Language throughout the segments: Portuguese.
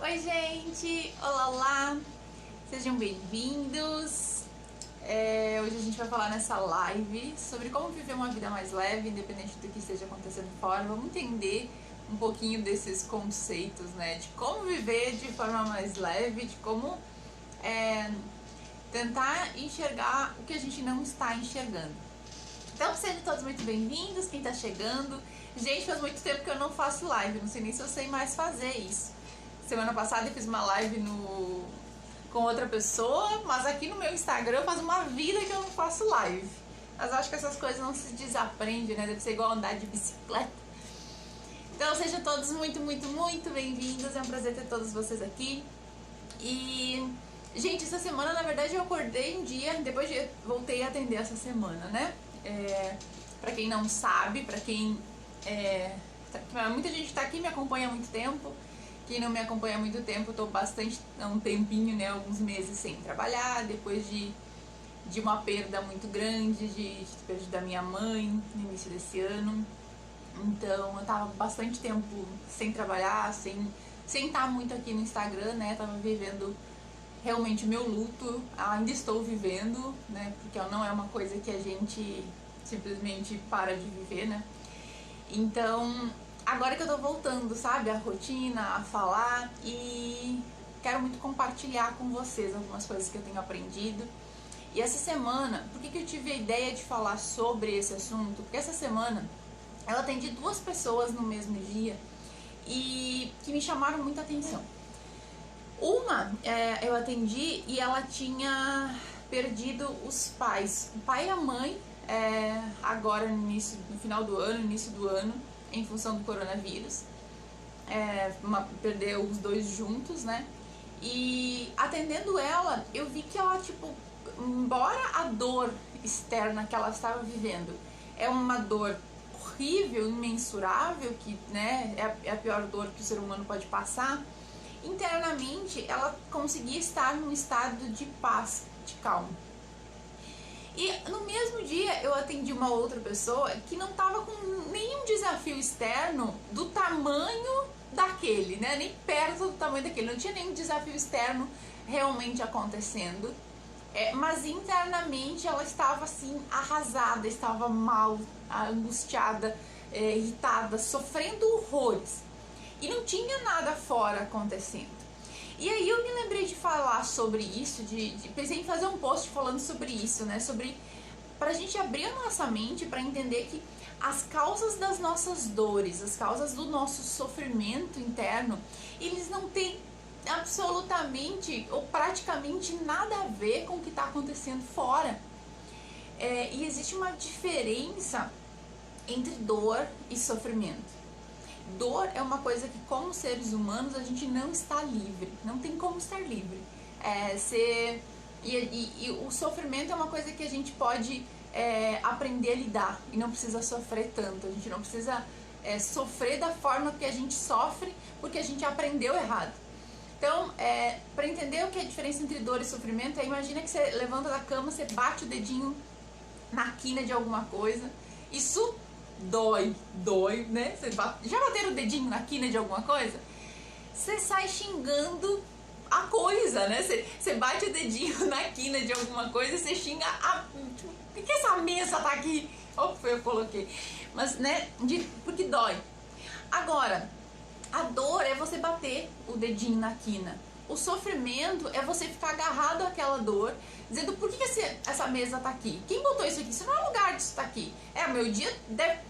Oi, gente! Olá, olá! Sejam bem-vindos! Hoje a gente vai falar nessa live sobre como viver uma vida mais leve, independente do que esteja acontecendo fora. Vamos entender um pouquinho desses conceitos, né? De como viver de forma mais leve, de como tentar enxergar o que a gente não está enxergando. Então, sejam todos muito bem-vindos, quem tá chegando. Gente, faz muito tempo que eu não faço live, não sei nem se eu sei mais fazer isso. Semana passada eu fiz uma live com outra pessoa, mas aqui no meu Instagram faz uma vida que eu não faço live. Mas acho que essas coisas não se desaprendem, né? Deve ser igual andar de bicicleta. Então, sejam todos muito, muito, muito bem-vindos. É um prazer ter todos vocês aqui. E, gente, essa semana, na verdade, eu acordei um dia, depois voltei a atender essa semana, né? Pra quem não sabe, pra quem... muita gente tá aqui, me acompanha há muito tempo. Quem não me acompanha há muito tempo, eu tô um tempinho, né, alguns meses sem trabalhar, depois de uma perda muito grande, de perda da minha mãe no início desse ano. Então eu tava bastante tempo sem trabalhar, sem estar muito aqui no Instagram, né, tava vivendo realmente o meu luto, ainda estou vivendo, né, porque não é uma coisa que a gente simplesmente para de viver, né. Então, agora que eu tô voltando, sabe, a rotina, a falar, e quero muito compartilhar com vocês algumas coisas que eu tenho aprendido. E essa semana, por que eu tive a ideia de falar sobre esse assunto? Porque essa semana eu atendi 2 pessoas no mesmo dia e que me chamaram muita atenção. Uma eu atendi e ela tinha perdido os pais, o pai e a mãe, agora no final do ano, início do ano, em função do coronavírus. Perdeu os 2 juntos, né? E atendendo ela, eu vi que ela, tipo, embora a dor externa que ela estava vivendo é uma dor horrível, imensurável, que, né, é a pior dor que o ser humano pode passar, internamente ela conseguia estar num estado de paz, de calma. E no mesmo dia eu atendi uma outra pessoa que não estava com nenhum desafio externo do tamanho daquele, né? Nem perto do tamanho daquele, não tinha nenhum desafio externo realmente acontecendo. Mas internamente ela estava assim arrasada, estava mal, angustiada, irritada, sofrendo horrores. E não tinha nada fora acontecendo. E aí eu me lembrei de falar sobre isso, pensei em fazer um post falando sobre isso, né? Pra gente abrir a nossa mente para entender que as causas das nossas dores, as causas do nosso sofrimento interno, eles não têm absolutamente ou praticamente nada a ver com o que está acontecendo fora. E existe uma diferença entre dor e sofrimento. Dor é uma coisa que, como seres humanos, a gente não está livre, não tem como estar livre. E o sofrimento é uma coisa que a gente pode aprender a lidar e não precisa sofrer tanto. A gente não precisa sofrer da forma que a gente sofre porque a gente aprendeu errado. Então, para entender o que é a diferença entre dor e sofrimento, imagina que você levanta da cama, você bate o dedinho na quina de alguma coisa, isso dói, né? Já bateram o dedinho na quina de alguma coisa? Você sai xingando a coisa, né? Você bate o dedinho na quina de alguma coisa e você xinga tipo, por que essa mesa tá aqui? Opa, foi eu que coloquei. Mas, né, porque dói. Agora, a dor é você bater o dedinho na quina. O sofrimento é você ficar agarrado àquela dor, dizendo por que essa mesa tá aqui? Quem botou isso aqui? Isso não é lugar disso tá aqui. O meu dia,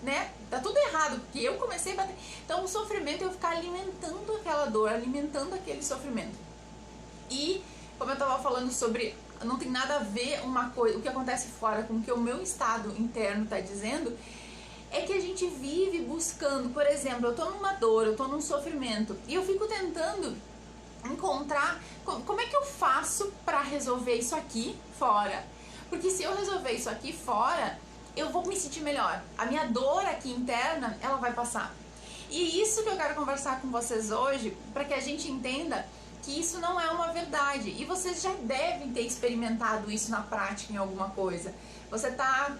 né? Tá tudo errado, porque eu comecei a bater. Então o sofrimento é eu ficar alimentando aquela dor, alimentando aquele sofrimento. E, como eu tava falando sobre, não tem nada a ver uma coisa, o que acontece fora com o que o meu estado interno tá dizendo, é que a gente vive buscando, por exemplo, eu tô numa dor, eu tô num sofrimento, e eu fico tentando encontrar como é que eu faço para resolver isso aqui fora, porque se eu resolver isso aqui fora, eu vou me sentir melhor, a minha dor aqui interna, ela vai passar. E isso que eu quero conversar com vocês hoje, para que a gente entenda que isso não é uma verdade, e vocês já devem ter experimentado isso na prática em alguma coisa. Você tá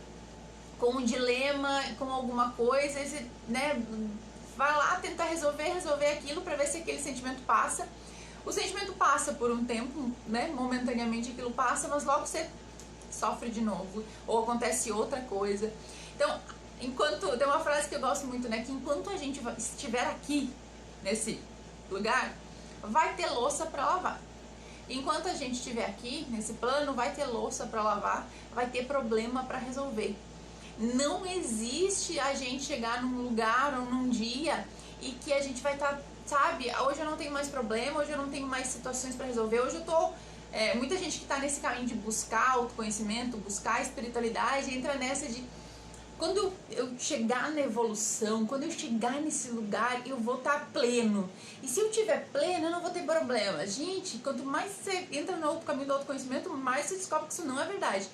com um dilema, com alguma coisa, e você, né, vai lá tentar resolver aquilo para ver se aquele sentimento passa. O sentimento passa por um tempo, né? Momentaneamente aquilo passa, mas logo você sofre de novo, ou acontece outra coisa. Então, enquanto tem uma frase que eu gosto muito, né? Que enquanto a gente estiver aqui, nesse lugar, vai ter louça para lavar. Enquanto a gente estiver aqui, nesse plano, vai ter louça para lavar, vai ter problema para resolver. Não existe a gente chegar num lugar ou num dia e que a gente vai estar, sabe, hoje eu não tenho mais problema, hoje eu não tenho mais situações para resolver, hoje eu tô... muita gente que está nesse caminho de buscar autoconhecimento, buscar espiritualidade, entra nessa de... Quando eu chegar na evolução, quando eu chegar nesse lugar, eu vou estar pleno. E se eu tiver pleno, eu não vou ter problema. Gente, quanto mais você entra no caminho do autoconhecimento, mais você descobre que isso não é verdade.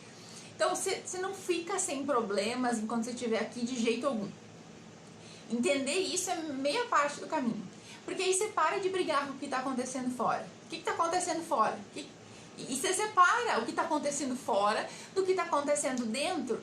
Então, você não fica sem problemas enquanto você estiver aqui de jeito algum. Entender isso é meia parte do caminho. Porque aí você para de brigar com o que está acontecendo fora. O que está acontecendo fora? E você separa o que está acontecendo fora do que está acontecendo dentro.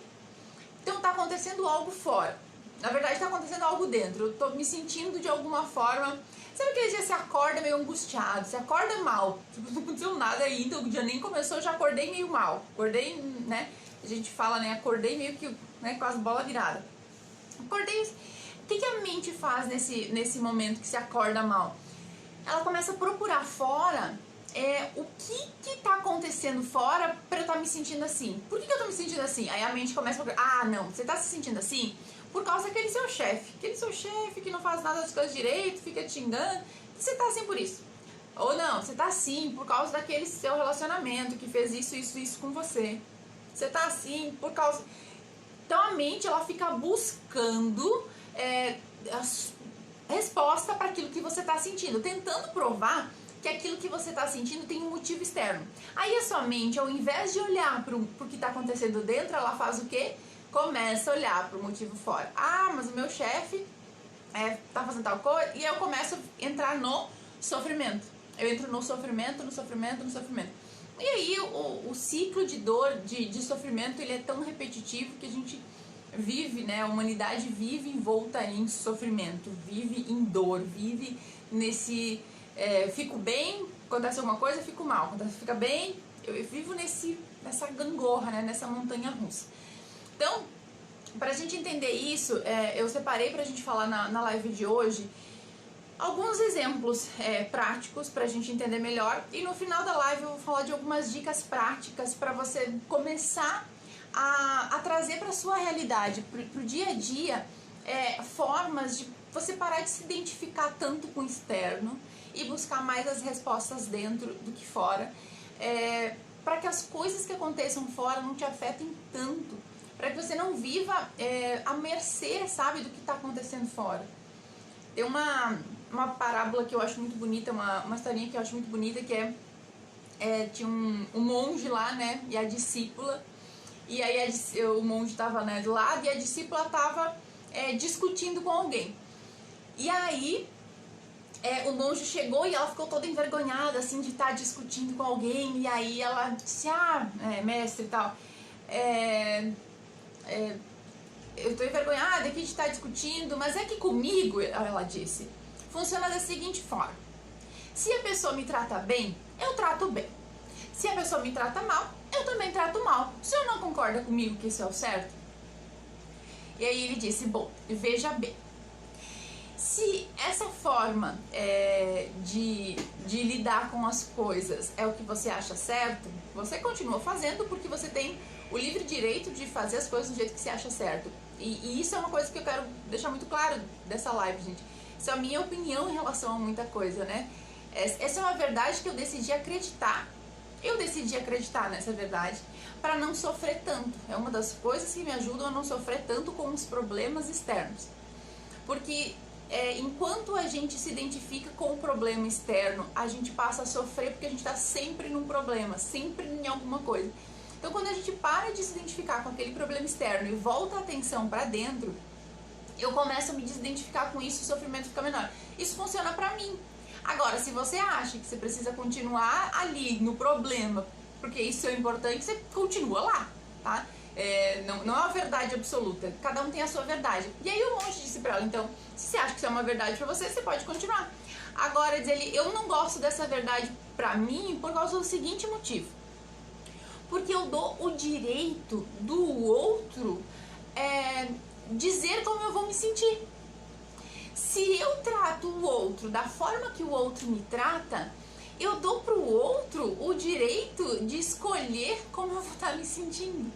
Então está acontecendo algo fora. Na verdade está acontecendo algo dentro. Eu estou me sentindo de alguma forma... Sabe aquele dia você acorda meio angustiado, você acorda mal. Não aconteceu nada ainda, o dia nem começou, eu já acordei meio mal. Acordei, né? A gente fala, né? Acordei meio que, né, com as bolas viradas. Acordei... O que a mente faz nesse momento que se acorda mal? Ela começa a procurar fora... o que tá acontecendo fora pra eu estar me sentindo assim? Por que eu tô me sentindo assim? Aí a mente começa a falar, não, você tá se sentindo assim por causa daquele seu chefe. Aquele seu chefe que não faz nada das coisas direito, fica te xingando. Você tá assim por isso. Ou não, você tá assim por causa daquele seu relacionamento que fez isso com você. Você tá assim por causa... Então a mente, ela fica buscando a resposta para aquilo que você tá sentindo, tentando provar que aquilo que você está sentindo tem um motivo externo. Aí a sua mente, ao invés de olhar para o que está acontecendo dentro, ela faz o quê? Começa a olhar para o motivo fora. Mas o meu chefe tá fazendo tal coisa, e eu começo a entrar no sofrimento. Eu entro no sofrimento. E aí o ciclo de dor, de sofrimento, ele é tão repetitivo que a gente vive, né? A humanidade vive envolta em sofrimento, vive em dor, vive nesse... fico bem, acontece alguma coisa, fico mal. Quando fica bem, eu vivo nessa gangorra, né? Nessa montanha russa. Então, pra gente entender isso, eu separei pra gente falar na live de hoje alguns exemplos práticos pra gente entender melhor. E no final da live eu vou falar de algumas dicas práticas pra você começar a trazer pra sua realidade, pro dia a dia, formas de você parar de se identificar tanto com o externo e buscar mais as respostas dentro do que fora, para que as coisas que aconteçam fora não te afetem tanto, para que você não viva à mercê, sabe, do que está acontecendo fora. Tem uma parábola que eu acho muito bonita, uma historinha que eu acho muito bonita, que tinha um monge lá, né, e a discípula, e aí o monge estava, né, do lado e a discípula estava discutindo com alguém. E aí o monge chegou e ela ficou toda envergonhada, assim, de estar discutindo com alguém. E aí ela disse, mestre e tal, eu tô envergonhada aqui de estar discutindo, mas é que comigo, ela disse, funciona da seguinte forma: se a pessoa me trata bem, eu trato bem. Se a pessoa me trata mal, eu também trato mal. O senhor não concorda comigo que isso é o certo? E aí ele disse, bom, veja bem, se essa forma de lidar com as coisas é o que você acha certo, você continua fazendo porque você tem o livre direito de fazer as coisas do jeito que você acha certo. E isso é uma coisa que eu quero deixar muito claro dessa live, gente. Isso é a minha opinião em relação a muita coisa, né? Essa é uma verdade que eu decidi acreditar. Eu decidi acreditar nessa verdade para não sofrer tanto. É uma das coisas que me ajudam a não sofrer tanto com os problemas externos. Porque enquanto a gente se identifica com o problema externo, a gente passa a sofrer porque a gente está sempre num problema, sempre em alguma coisa. Então, quando a gente para de se identificar com aquele problema externo e volta a atenção para dentro, eu começo a me desidentificar com isso e o sofrimento fica menor. Isso funciona pra mim. Agora, se você acha que você precisa continuar ali no problema, porque isso é importante, você continua lá, tá? Não é uma verdade absoluta, cada um tem a sua verdade. E aí o monge disse pra ela, então, se você acha que isso é uma verdade pra você, você pode continuar. Agora, diz ele, eu não gosto dessa verdade pra mim por causa do seguinte motivo. Porque eu dou o direito do outro dizer como eu vou me sentir. Se eu trato o outro da forma que o outro me trata, eu dou pro outro o direito de escolher como eu vou estar me sentindo.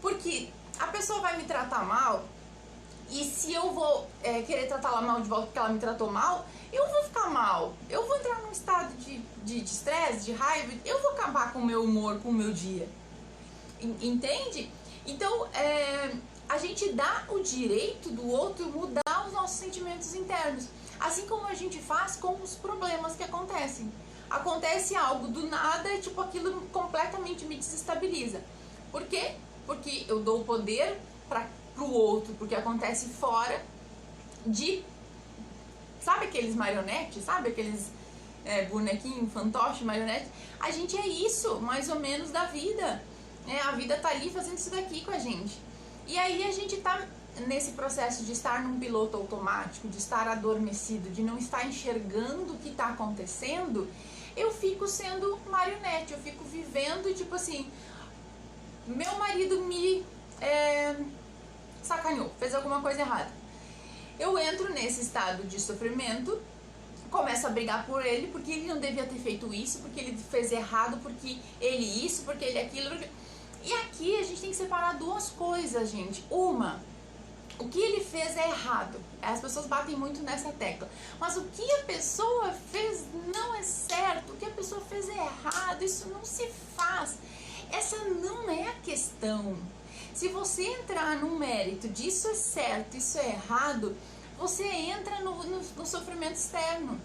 Porque a pessoa vai me tratar mal, e se eu vou querer tratá-la mal de volta porque ela me tratou mal, eu vou ficar mal, eu vou entrar num estado de estresse, de raiva, eu vou acabar com o meu humor, com o meu dia. Entende? Então, a gente dá o direito do outro mudar os nossos sentimentos internos. Assim como a gente faz com os problemas que acontecem. Acontece algo do nada e tipo, aquilo completamente me desestabiliza. Por quê? Porque eu dou o poder pro outro, porque acontece fora de... Sabe aqueles marionetes? Sabe aqueles bonequinhos, fantoche, marionete? A gente é isso, mais ou menos, da vida. A vida tá ali fazendo isso daqui com a gente. E aí a gente tá nesse processo de estar num piloto automático, de estar adormecido, de não estar enxergando o que tá acontecendo. Eu fico sendo marionete, eu fico vivendo, tipo assim, meu marido me sacaneou, fez alguma coisa errada. Eu entro nesse estado de sofrimento, começo a brigar por ele, porque ele não devia ter feito isso, porque ele fez errado, porque ele isso, porque ele aquilo. E aqui a gente tem que separar duas coisas, gente. Uma, o que ele fez é errado. As pessoas batem muito nessa tecla. Mas o que a pessoa fez não é certo. O que a pessoa fez é errado. Isso não se faz. Essa não é a questão. Se você entrar no mérito de isso é certo, isso é errado, você entra no sofrimento externo.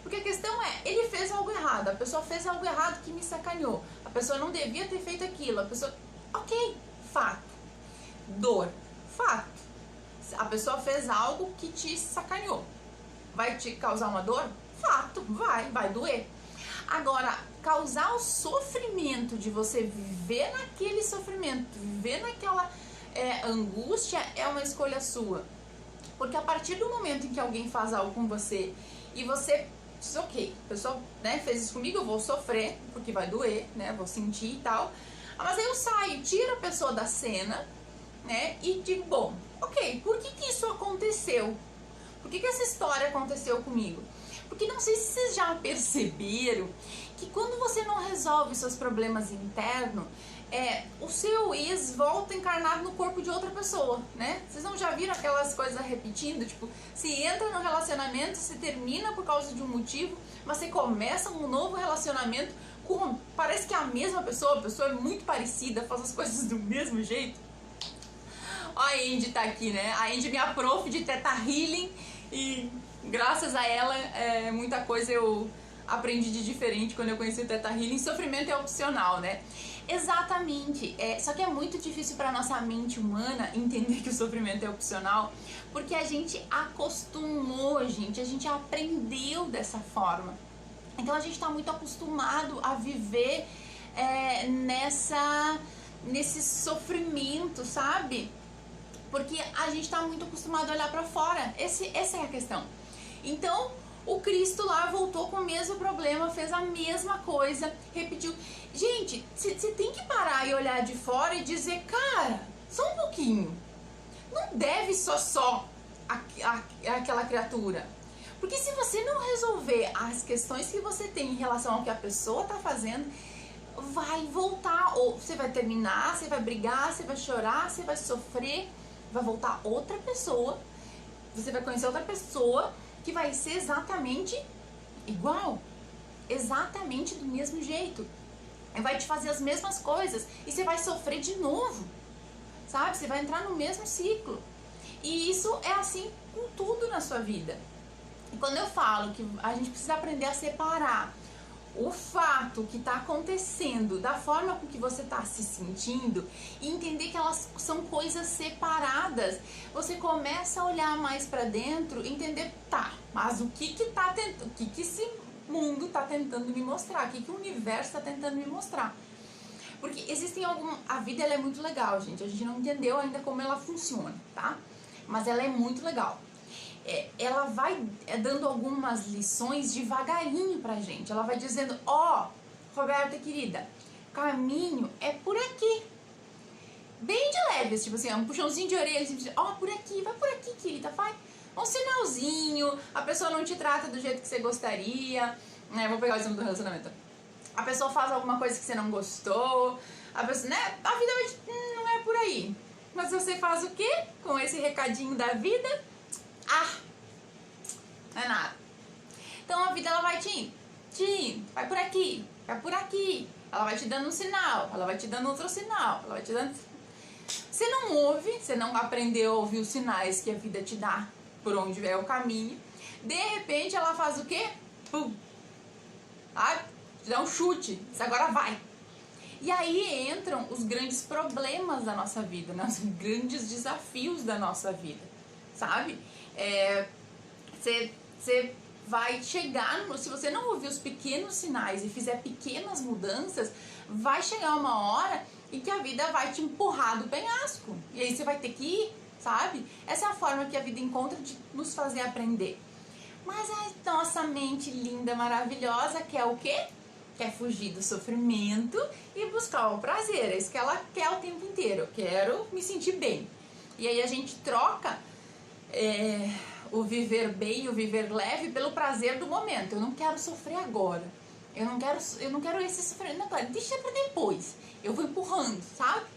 Porque a questão é, ele fez algo errado, a pessoa fez algo errado que me sacaneou, a pessoa não devia ter feito aquilo, a pessoa... Ok, fato. Dor, fato. A pessoa fez algo que te sacaneou. Vai te causar uma dor? Fato, vai doer. Agora, causar o sofrimento de você viver naquele sofrimento, viver naquela angústia, é uma escolha sua. Porque a partir do momento em que alguém faz algo com você e você diz, ok, a pessoa fez isso comigo, eu vou sofrer, porque vai doer, vou sentir e tal. Mas aí eu saio, tiro a pessoa da cena, e digo, bom, ok, por que isso aconteceu? Por que essa história aconteceu comigo? Porque não sei se vocês já perceberam que quando você não resolve seus problemas internos, o seu ex volta encarnado no corpo de outra pessoa, Vocês não já viram aquelas coisas repetindo? Tipo, se entra no relacionamento, se termina por causa de um motivo, mas você começa um novo relacionamento com... Parece que é a mesma pessoa, a pessoa é muito parecida, faz as coisas do mesmo jeito. Ó, a Andy tá aqui, A Andy é minha prof de Theta Healing e graças a ela, muita coisa eu aprendi de diferente quando eu conheci o Theta Healing. Sofrimento é opcional, Exatamente. Só que é muito difícil para nossa mente humana entender que o sofrimento é opcional, porque a gente acostumou, a gente aprendeu dessa forma. Então a gente está muito acostumado a viver nesse sofrimento, sabe? Porque a gente está muito acostumado a olhar para fora. Essa é a questão. Então, o Cristo lá voltou com o mesmo problema, fez a mesma coisa, repetiu. Gente, você tem que parar e olhar de fora e dizer, cara, só um pouquinho. Não deve só aquela criatura. Porque se você não resolver as questões que você tem em relação ao que a pessoa está fazendo, vai voltar. Ou você vai terminar, você vai brigar, você vai chorar, você vai sofrer. Vai voltar outra pessoa, você vai conhecer outra pessoa que vai ser exatamente igual, exatamente do mesmo jeito, vai te fazer as mesmas coisas e você vai sofrer de novo, sabe? Você vai entrar no mesmo ciclo. E isso é assim com tudo na sua vida. E quando eu falo que a gente precisa aprender a separar o fato que está acontecendo da forma com que você está se sentindo e entender que elas são coisas separadas, você começa a olhar mais para dentro e entender, mas o que esse mundo está tentando me mostrar, o que o universo está tentando me mostrar. Porque existem a vida ela é muito legal, gente. A gente não entendeu ainda como ela funciona, tá? Mas ela é muito legal. Ela vai dando algumas lições devagarinho pra gente. Ela vai dizendo, ó, Roberta querida, caminho é por aqui. Bem de leve, tipo assim, um puxãozinho de orelha, assim, ó, por aqui, vai por aqui, querida, vai. Um sinalzinho, a pessoa não te trata do jeito que você gostaria, né? Vou pegar o exemplo do relacionamento. A pessoa faz alguma coisa que você não gostou, a pessoa, né? A vida vai não é por aí. Mas você faz o quê com esse recadinho da vida? Não é nada. Então a vida ela vai vai por aqui, vai por aqui. Ela vai te dando um sinal, ela vai te dando outro sinal, ela vai te dando... Você não ouve, você não aprendeu a ouvir os sinais que a vida te dá por onde é o caminho. De repente ela faz o quê? Pum! Te dá um chute, isso agora vai. E aí entram os grandes problemas da nossa vida, né? Os grandes desafios da nossa vida, sabe? Você vai chegar, se você não ouvir os pequenos sinais e fizer pequenas mudanças, vai chegar uma hora em que a vida vai te empurrar do penhasco. E aí você vai ter que ir, sabe? Essa é a forma que a vida encontra de nos fazer aprender. Mas a nossa mente linda, maravilhosa, quer o quê? Quer fugir do sofrimento e buscar o prazer. É isso que ela quer o tempo inteiro. Eu quero me sentir bem. E aí a gente troca o viver bem, o viver leve pelo prazer do momento. Eu não quero sofrer agora. Eu não quero esse sofrimento agora. Deixa pra depois. Eu vou empurrando, sabe?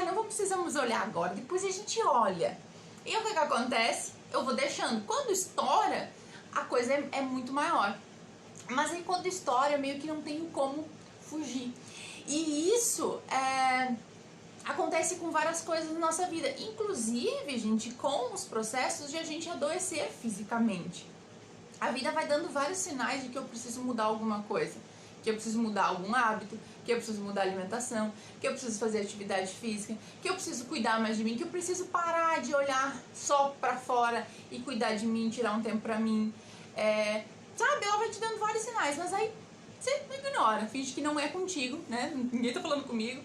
Não precisamos olhar agora. Depois a gente olha. E o que acontece? Eu vou deixando. Quando estoura, a coisa é muito maior. Mas aí quando estoura, meio que não tem como fugir. E isso acontece com várias coisas na nossa vida. Inclusive, gente, com os processos de a gente adoecer fisicamente. A vida vai dando vários sinais de que eu preciso mudar alguma coisa. Que eu preciso mudar algum hábito, que eu preciso mudar a alimentação, que eu preciso fazer atividade física, que eu preciso cuidar mais de mim, que eu preciso parar de olhar só pra fora e cuidar de mim, tirar um tempo pra mim. Sabe, ela vai te dando vários sinais, mas aí você ignora, finge que não é contigo, né? Ninguém tá falando comigo.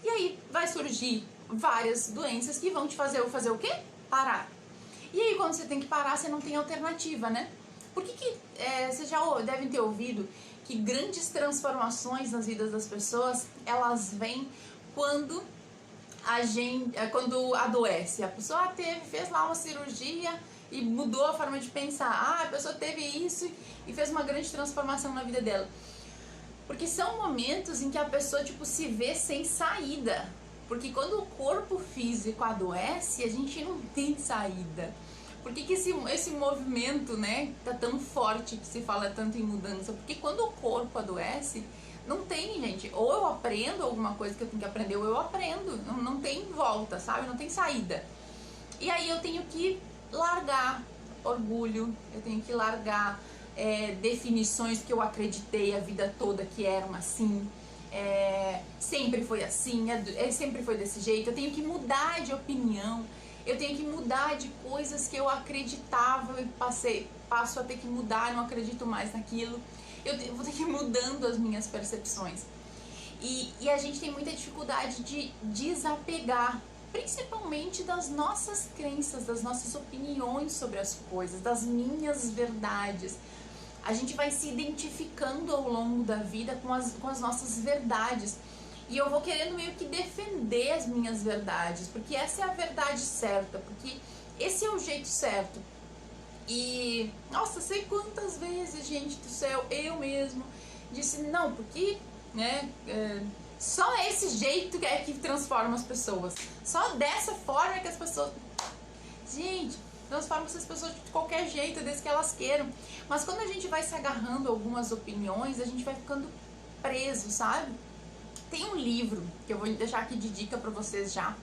E aí vai surgir várias doenças que vão te fazer o quê? Parar. E aí quando você tem que parar, você não tem alternativa, né? Por que vocês já devem ter ouvido que grandes transformações nas vidas das pessoas, elas vêm quando quando adoece. A pessoa fez lá uma cirurgia e mudou a forma de pensar. A pessoa teve isso e fez uma grande transformação na vida dela. Porque são momentos em que a pessoa se vê sem saída. Porque quando o corpo físico adoece, a gente não tem saída. Por que esse movimento, né, tá tão forte, que se fala tanto em mudança? Porque quando o corpo adoece, não tem, gente. Ou eu aprendo alguma coisa que eu tenho que aprender, ou eu aprendo. Não tem volta, sabe? Não tem saída. E aí eu tenho que largar orgulho, eu tenho que largar definições que eu acreditei a vida toda que eram assim. Sempre foi assim, sempre foi desse jeito. Eu tenho que mudar de opinião. Eu tenho que mudar de coisas que eu acreditava e passo a ter que mudar, não acredito mais naquilo. Eu vou ter que ir mudando as minhas percepções. E a gente tem muita dificuldade de desapegar, principalmente das nossas crenças, das nossas opiniões sobre as coisas, das minhas verdades. A gente vai se identificando ao longo da vida com as nossas verdades. E eu vou querendo meio que defender as minhas verdades, porque essa é a verdade certa, porque esse é o jeito certo. E, nossa, sei quantas vezes, gente do céu, eu mesmo disse, não, porque, né, só esse jeito é que transforma as pessoas. Só dessa forma é que as pessoas... Gente, transforma essas pessoas de qualquer jeito, desde que elas queiram. Mas quando a gente vai se agarrando a algumas opiniões, a gente vai ficando preso, sabe? Tem um livro que eu vou deixar aqui de dica pra vocês já,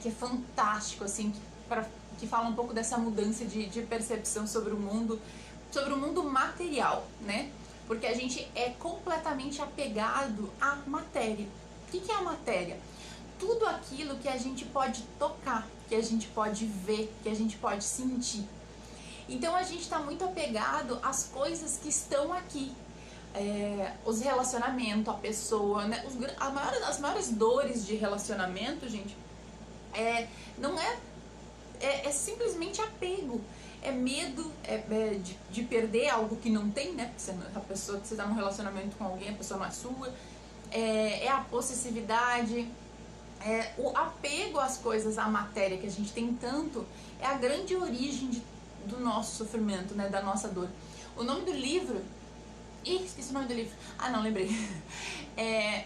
que é fantástico, assim, que fala um pouco dessa mudança de percepção sobre o mundo material, né? Porque a gente é completamente apegado à matéria. O que é a matéria? Tudo aquilo que a gente pode tocar, que a gente pode ver, que a gente pode sentir. Então a gente está muito apegado às coisas que estão aqui. os relacionamentos, a pessoa, né? As maiores dores de relacionamento, gente, não é simplesmente apego. É medo de perder algo que não tem, né? A pessoa que você tá num relacionamento com alguém, a pessoa não é sua. É a possessividade, o apego às coisas, à matéria que a gente tem tanto, é a grande origem do nosso sofrimento, né? Da nossa dor. O nome do livro... esqueci o nome do livro. Ah, não, lembrei.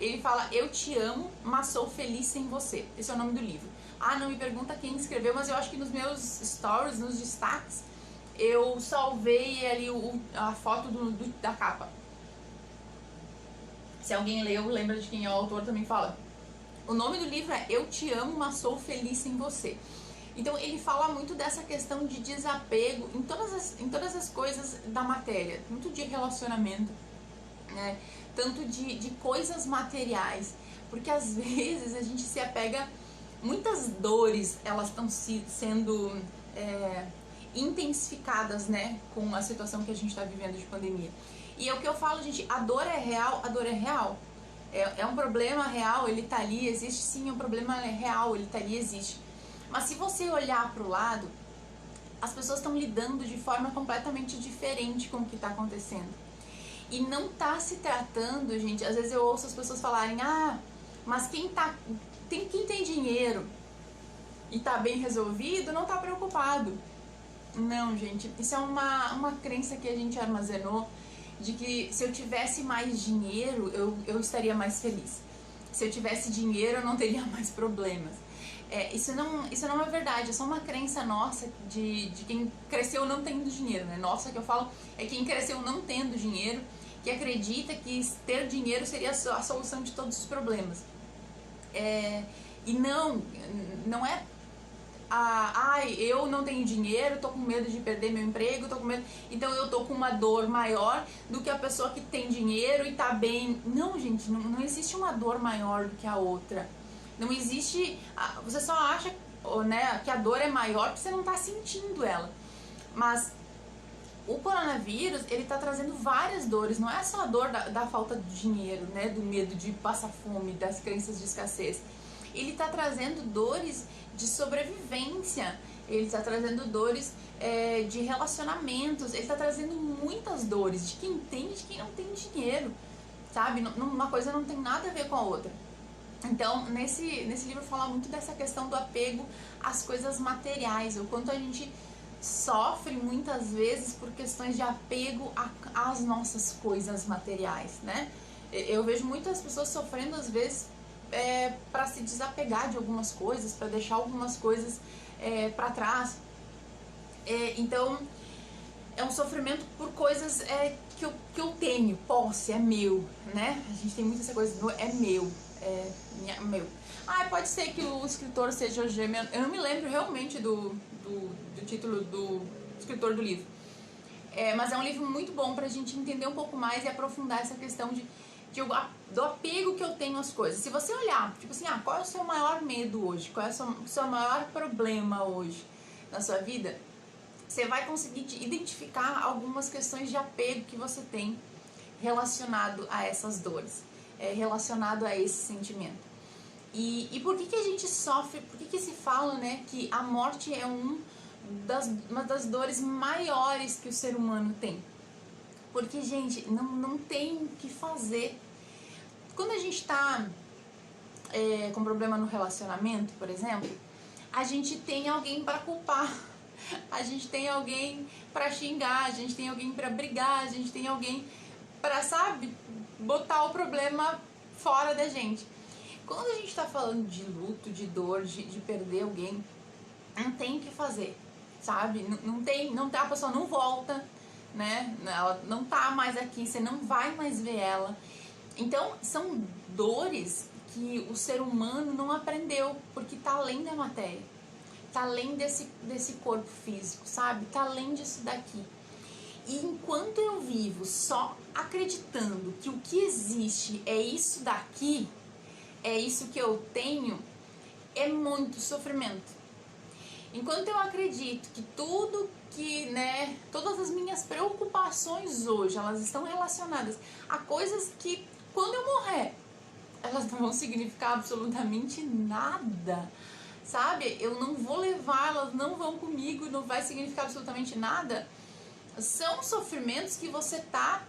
Ele fala, Eu Te Amo, Mas Sou Feliz Sem Você. Esse é o nome do livro. Ah, não me pergunta quem escreveu, mas eu acho que nos meus stories, nos destaques, eu salvei ali a foto da capa. Se alguém leu, lembra de quem é o autor, também fala. O nome do livro é Eu Te Amo, Mas Sou Feliz Sem Você. Então ele fala muito dessa questão de desapego em todas as coisas da matéria, tanto de relacionamento, né? Tanto de coisas materiais, porque às vezes a gente se apega, muitas dores elas estão sendo intensificadas, né, com a situação que a gente está vivendo de pandemia. E é o que eu falo, gente, a dor é real, a dor é real. É um problema real, ele tá ali, existe sim, um problema real, ele tá ali, existe. Mas se você olhar para o lado, as pessoas estão lidando de forma completamente diferente com o que está acontecendo. E não tá se tratando, gente, às vezes eu ouço as pessoas falarem, mas quem tem dinheiro e tá bem resolvido, não tá preocupado. Não, gente, isso é uma crença que a gente armazenou, de que se eu tivesse mais dinheiro, eu estaria mais feliz. Se eu tivesse dinheiro, eu não teria mais problemas. Isso não é verdade, é só uma crença nossa de quem cresceu não tendo dinheiro, né? Nossa, que eu falo, é quem cresceu não tendo dinheiro, que acredita que ter dinheiro seria a solução de todos os problemas. E não é eu não tenho dinheiro, tô com medo de perder meu emprego, tô com medo, então eu tô com uma dor maior do que a pessoa que tem dinheiro e tá bem. Não, gente, não existe uma dor maior do que a outra. Não existe, você só acha, né, que a dor é maior porque você não tá sentindo ela. Mas o coronavírus, ele tá trazendo várias dores, não é só a dor da falta de dinheiro, né, do medo de passar fome, das crenças de escassez. Ele tá trazendo dores de sobrevivência, ele está trazendo dores de relacionamentos, ele está trazendo muitas dores de quem tem e de quem não tem dinheiro, sabe? Uma coisa não tem nada a ver com a outra. Então, nesse livro fala muito dessa questão do apego às coisas materiais, o quanto a gente sofre muitas vezes por questões de apego às nossas coisas materiais, né? Eu vejo muitas pessoas sofrendo às vezes para se desapegar de algumas coisas, para deixar algumas coisas para trás. Então, é um sofrimento por coisas que eu tenho, posse, é meu, né? A gente tem muita essa coisa, é meu, meu. Pode ser que o escritor seja o Gêmeo, eu não me lembro realmente do título do escritor do livro. Mas é um livro muito bom pra gente entender um pouco mais e aprofundar essa questão do apego que eu tenho às coisas. Se você olhar, tipo assim, qual é o seu maior medo hoje? Qual é o seu maior problema hoje na sua vida? Você vai conseguir identificar algumas questões de apego que você tem relacionado a essas dores, relacionado a esse sentimento. E por que a gente sofre, por que se fala, né, que a morte é uma das dores maiores que o ser humano tem? Porque, gente, não tem o que fazer. Quando a gente tá com problema no relacionamento, por exemplo, a gente tem alguém para culpar, a gente tem alguém para xingar, a gente tem alguém para brigar, a gente tem alguém para, sabe, botar o problema fora da gente. Quando a gente tá falando de luto, de dor, de perder alguém, não tem o que fazer, sabe? A pessoa não volta, né? Ela não tá mais aqui, você não vai mais ver ela. Então, são dores que o ser humano não aprendeu, porque tá além da matéria, tá além desse corpo físico, sabe? Tá além disso daqui. E enquanto eu vivo só acreditando que o que existe é isso daqui, é isso que eu tenho, é muito sofrimento. Enquanto eu acredito que tudo que, né, todas as minhas preocupações hoje, elas estão relacionadas a coisas que, quando eu morrer, elas não vão significar absolutamente nada, sabe? Eu não vou levar, elas não vão comigo, não vai significar absolutamente nada. São sofrimentos que você tá,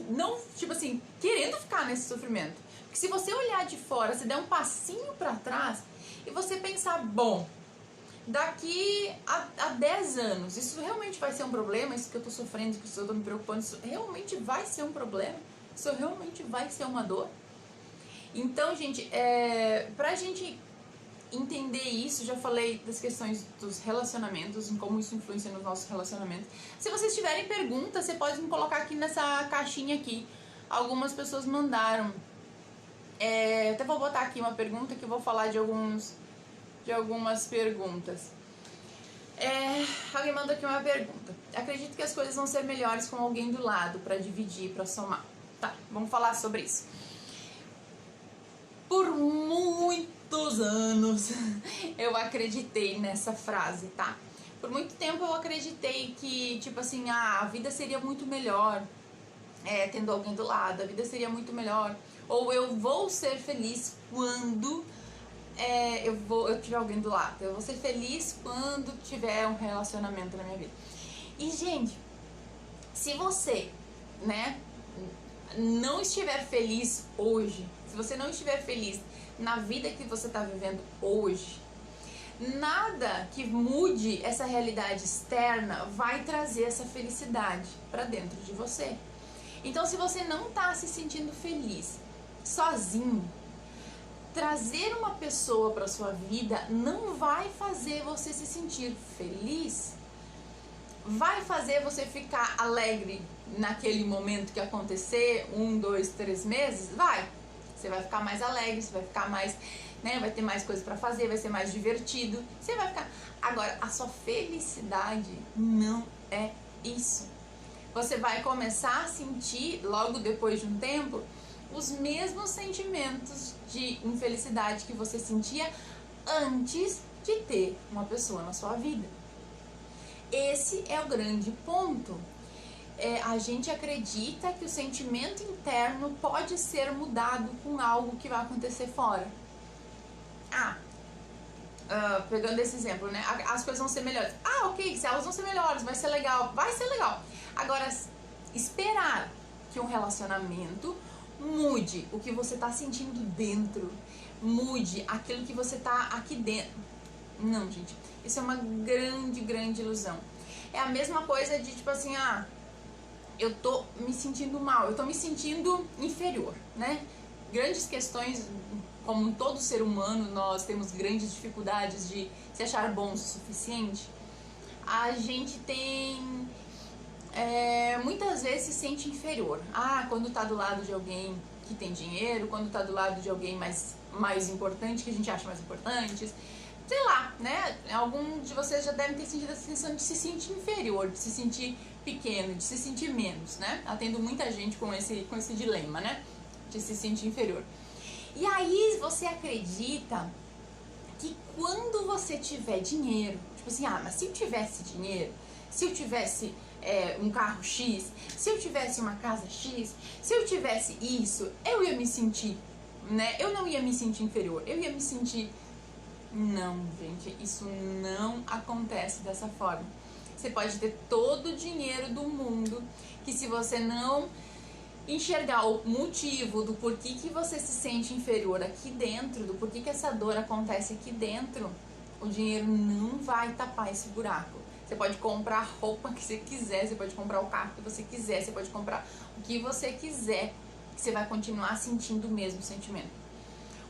não, tipo assim, querendo ficar nesse sofrimento. Porque se você olhar de fora, se der um passinho pra trás e você pensar, bom, daqui a 10 anos, isso realmente vai ser um problema? Isso que eu tô sofrendo, isso que eu tô me preocupando, isso realmente vai ser um problema? Isso realmente vai ser uma dor? Então, gente, pra gente entender isso, já falei das questões dos relacionamentos, em como isso influencia nos nossos relacionamentos. Se vocês tiverem perguntas, você pode me colocar aqui nessa caixinha aqui. Algumas pessoas mandaram. Até vou botar aqui uma pergunta que eu vou falar de algumas perguntas. Alguém mandou aqui uma pergunta. Acredito que as coisas vão ser melhores com alguém do lado, pra dividir, pra somar. Tá, vamos falar sobre isso. Por muitos anos eu acreditei nessa frase, tá? Por muito tempo eu acreditei que, tipo assim, a vida seria muito melhor tendo alguém do lado, a vida seria muito melhor. Ou eu vou ser feliz quando eu tiver alguém do lado. Eu vou ser feliz quando tiver um relacionamento na minha vida. E, gente, se você, né, não estiver feliz hoje, se você não estiver feliz na vida que você está vivendo hoje, nada que mude essa realidade externa vai trazer essa felicidade para dentro de você. Então, se você não está se sentindo feliz sozinho, trazer uma pessoa para sua vida não vai fazer você se sentir feliz. Vai fazer você ficar alegre naquele momento que acontecer, 1, 2, 3 meses? Vai. Você vai ficar mais alegre, você vai ficar mais, né, vai ter mais coisas para fazer, vai ser mais divertido. Você vai ficar. Agora, a sua felicidade não é isso. Você vai começar a sentir, logo depois de um tempo, os mesmos sentimentos de infelicidade que você sentia antes de ter uma pessoa na sua vida. Esse é o grande ponto. A gente acredita que o sentimento interno pode ser mudado com algo que vai acontecer fora. Pegando esse exemplo, né? As coisas vão ser melhores. Ok, se elas vão ser melhores, vai ser legal. Vai ser legal. Agora, esperar que um relacionamento mude o que você tá sentindo dentro, mude aquilo que você tá aqui dentro. Não, gente. Isso é uma grande, grande ilusão. É a mesma coisa de, tipo assim, eu tô me sentindo mal, eu tô me sentindo inferior, né? Grandes questões, como todo ser humano, nós temos grandes dificuldades de se achar bons o suficiente. A gente tem... muitas vezes se sente inferior. Quando tá do lado de alguém que tem dinheiro, quando tá do lado de alguém mais importante, que a gente acha mais importante... Sei lá, né? Algum de vocês já devem ter sentido a sensação de se sentir inferior, de se sentir pequeno, de se sentir menos, né? Atendo muita gente com esse dilema, né? De se sentir inferior. E aí você acredita que quando você tiver dinheiro, tipo assim, mas se eu tivesse dinheiro, se eu tivesse um carro X, se eu tivesse uma casa X, se eu tivesse isso, eu ia me sentir, né? Eu não ia me sentir inferior, eu ia me sentir... Não, gente, isso não acontece dessa forma. Você pode ter todo o dinheiro do mundo, que se você não enxergar o motivo do porquê que você se sente inferior aqui dentro, do porquê que essa dor acontece aqui dentro, o dinheiro não vai tapar esse buraco. Você pode comprar a roupa que você quiser, você pode comprar o carro que você quiser, você pode comprar o que você quiser, que você vai continuar sentindo o mesmo sentimento.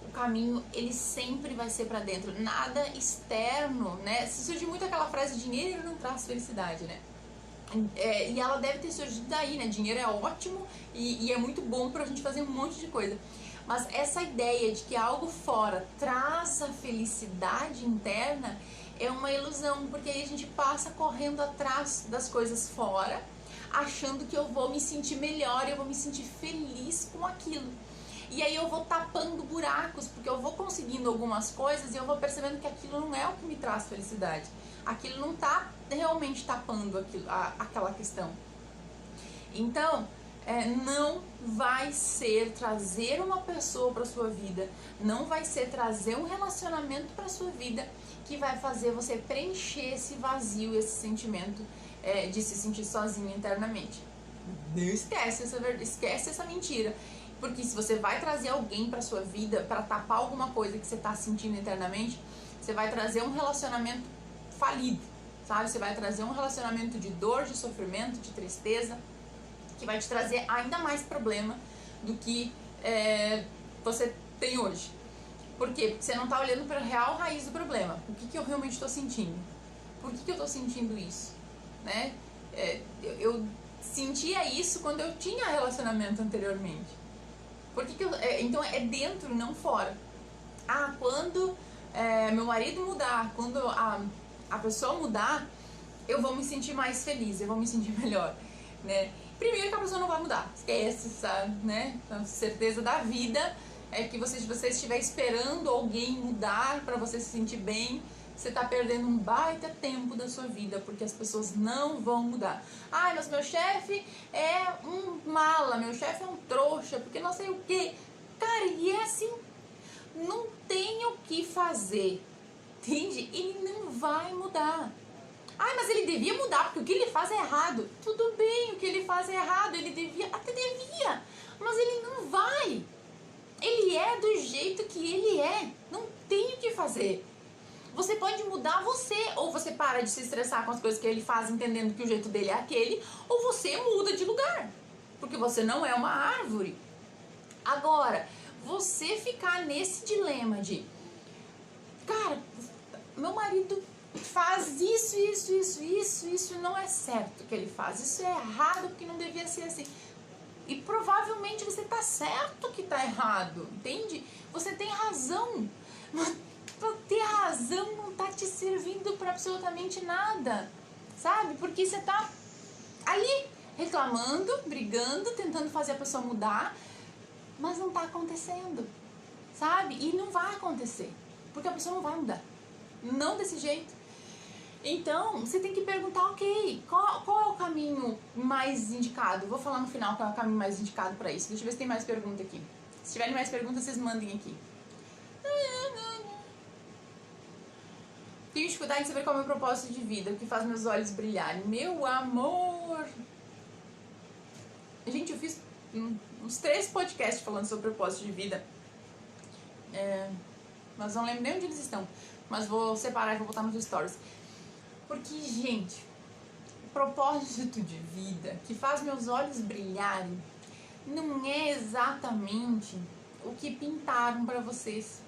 O caminho, ele sempre vai ser pra dentro, nada externo, né? Se surge muito aquela frase, dinheiro não traz felicidade, né? E ela deve ter surgido daí, né? Dinheiro é ótimo e é muito bom pra gente fazer um monte de coisa. Mas essa ideia de que algo fora traz a felicidade interna é uma ilusão, porque aí a gente passa correndo atrás das coisas fora, achando que eu vou me sentir melhor, eu vou me sentir feliz com aquilo. E aí eu vou tapando buracos, porque eu vou conseguindo algumas coisas e eu vou percebendo que aquilo não é o que me traz felicidade. Aquilo não tá realmente tapando aquela questão. Então, não vai ser trazer uma pessoa para sua vida, não vai ser trazer um relacionamento para sua vida que vai fazer você preencher esse vazio, esse sentimento de se sentir sozinho internamente. Não esquece essa mentira. Porque se você vai trazer alguém para sua vida para tapar alguma coisa que você está sentindo internamente, você vai trazer um relacionamento falido, sabe? Você vai trazer um relacionamento de dor, de sofrimento, de tristeza, que vai te trazer ainda mais problema do que você tem hoje. Por quê? Porque você não está olhando para a real raiz do problema. O que eu realmente estou sentindo? Por que eu estou sentindo isso? Né? Eu sentia isso quando eu tinha relacionamento anteriormente. Então é dentro, não fora. Quando meu marido mudar, quando a pessoa mudar, eu vou me sentir mais feliz, eu vou me sentir melhor, né? Primeiro que a pessoa não vai mudar, esquece, sabe, né? A certeza da vida é que se você estiver esperando alguém mudar para você se sentir bem, você tá perdendo um baita tempo da sua vida, porque as pessoas não vão mudar. Mas meu chefe é um mala, meu chefe é um trouxa, porque não sei o quê. Cara, e é assim, não tem o que fazer, entende? Ele não vai mudar. Mas ele devia mudar, porque o que ele faz é errado. Tudo bem, o que ele faz é errado, até devia, mas ele não vai. Ele é do jeito que ele é, não tem o que fazer. Você pode mudar você, ou você para de se estressar com as coisas que ele faz, entendendo que o jeito dele é aquele, ou você muda de lugar, porque você não é uma árvore. Agora, você ficar nesse dilema de, cara, meu marido faz isso não é certo que ele faz, isso é errado porque não devia ser assim. E provavelmente você tá certo que tá errado, entende? Você tem razão, mas ter razão não tá te servindo pra absolutamente nada, sabe? Porque você tá ali reclamando, brigando, tentando fazer a pessoa mudar, mas não tá acontecendo, sabe? E não vai acontecer, porque a pessoa não vai mudar, não desse jeito. Então, você tem que perguntar, ok, qual é o caminho mais indicado? Vou falar no final qual é o caminho mais indicado pra isso. Deixa eu ver se tem mais pergunta aqui. Se tiverem mais perguntas, vocês mandem aqui. Tenho dificuldade de saber qual é o meu propósito de vida, o que faz meus olhos brilharem. Meu amor! Gente, eu fiz uns 3 podcasts falando sobre propósito de vida. Mas não lembro nem onde eles estão. Mas vou separar e vou botar nos stories. Porque, gente, o propósito de vida que faz meus olhos brilharem não é exatamente o que pintaram pra vocês.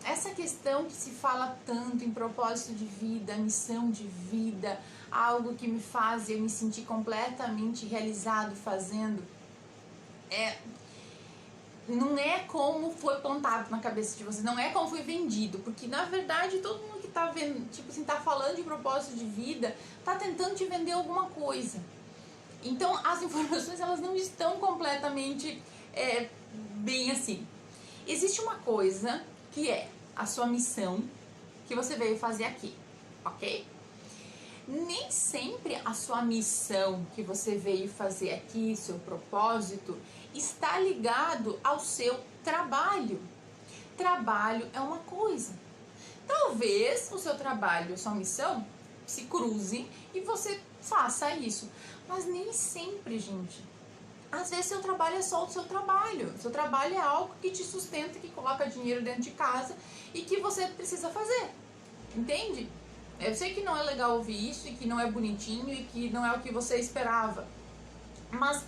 Essa questão que se fala tanto em propósito de vida, missão de vida, algo que me faz eu me sentir completamente realizado fazendo, não é como foi plantado na cabeça de vocês, não é como foi vendido, porque na verdade todo mundo que tá vendo, tipo assim, tá falando de propósito de vida, tá tentando te vender alguma coisa. Então as informações, elas não estão completamente bem assim. Existe uma coisa que é a sua missão que você veio fazer aqui, ok? Nem sempre a sua missão que você veio fazer aqui, seu propósito, está ligado ao seu trabalho. Trabalho é uma coisa. Talvez o seu trabalho, a sua missão, se cruzem e você faça isso. Mas nem sempre, gente. Às vezes seu trabalho é só o seu trabalho. Seu trabalho é algo que te sustenta, que coloca dinheiro dentro de casa e que você precisa fazer. Entende? Eu sei que não é legal ouvir isso e que não é bonitinho e que não é o que você esperava. Mas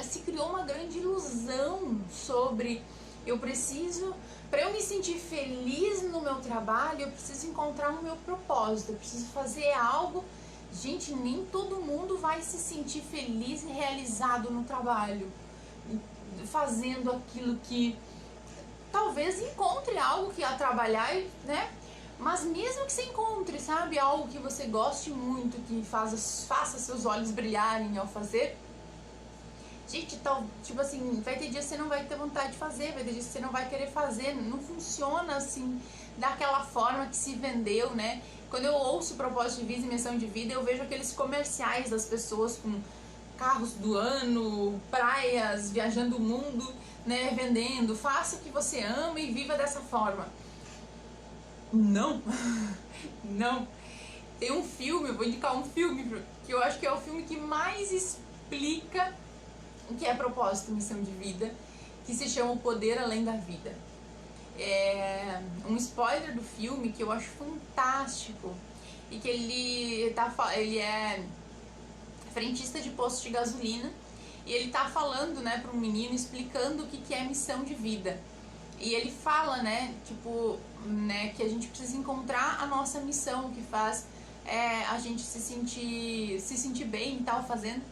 se criou uma grande ilusão sobre eu preciso, para eu me sentir feliz no meu trabalho, eu preciso encontrar o meu propósito, eu preciso fazer algo. Gente, nem todo mundo vai se sentir feliz e realizado no trabalho, fazendo aquilo que talvez encontre algo que a trabalhar, né? Mas mesmo que você encontre, sabe, algo que você goste muito, que faça seus olhos brilharem ao fazer, Gente, tipo assim, vai ter dias que você não vai ter vontade de fazer, vai ter dias que você não vai querer fazer, não funciona assim, daquela forma que se vendeu, né? Quando eu ouço propósito de vida e missão de vida, eu vejo aqueles comerciais das pessoas com carros do ano, praias, viajando o mundo, né, vendendo, faça o que você ama e viva dessa forma. Não, não. Tem um filme, eu vou indicar um filme que eu acho que é o filme que mais explica o que é propósito, missão de vida, que se chama O Poder Além da Vida. É um spoiler do filme que eu acho fantástico e que ele é frentista de posto de gasolina e ele tá falando, né, para um menino, explicando o que é missão de vida. E ele fala, né, tipo, né, que a gente precisa encontrar a nossa missão, que faz a gente se sentir bem e tal, fazendo.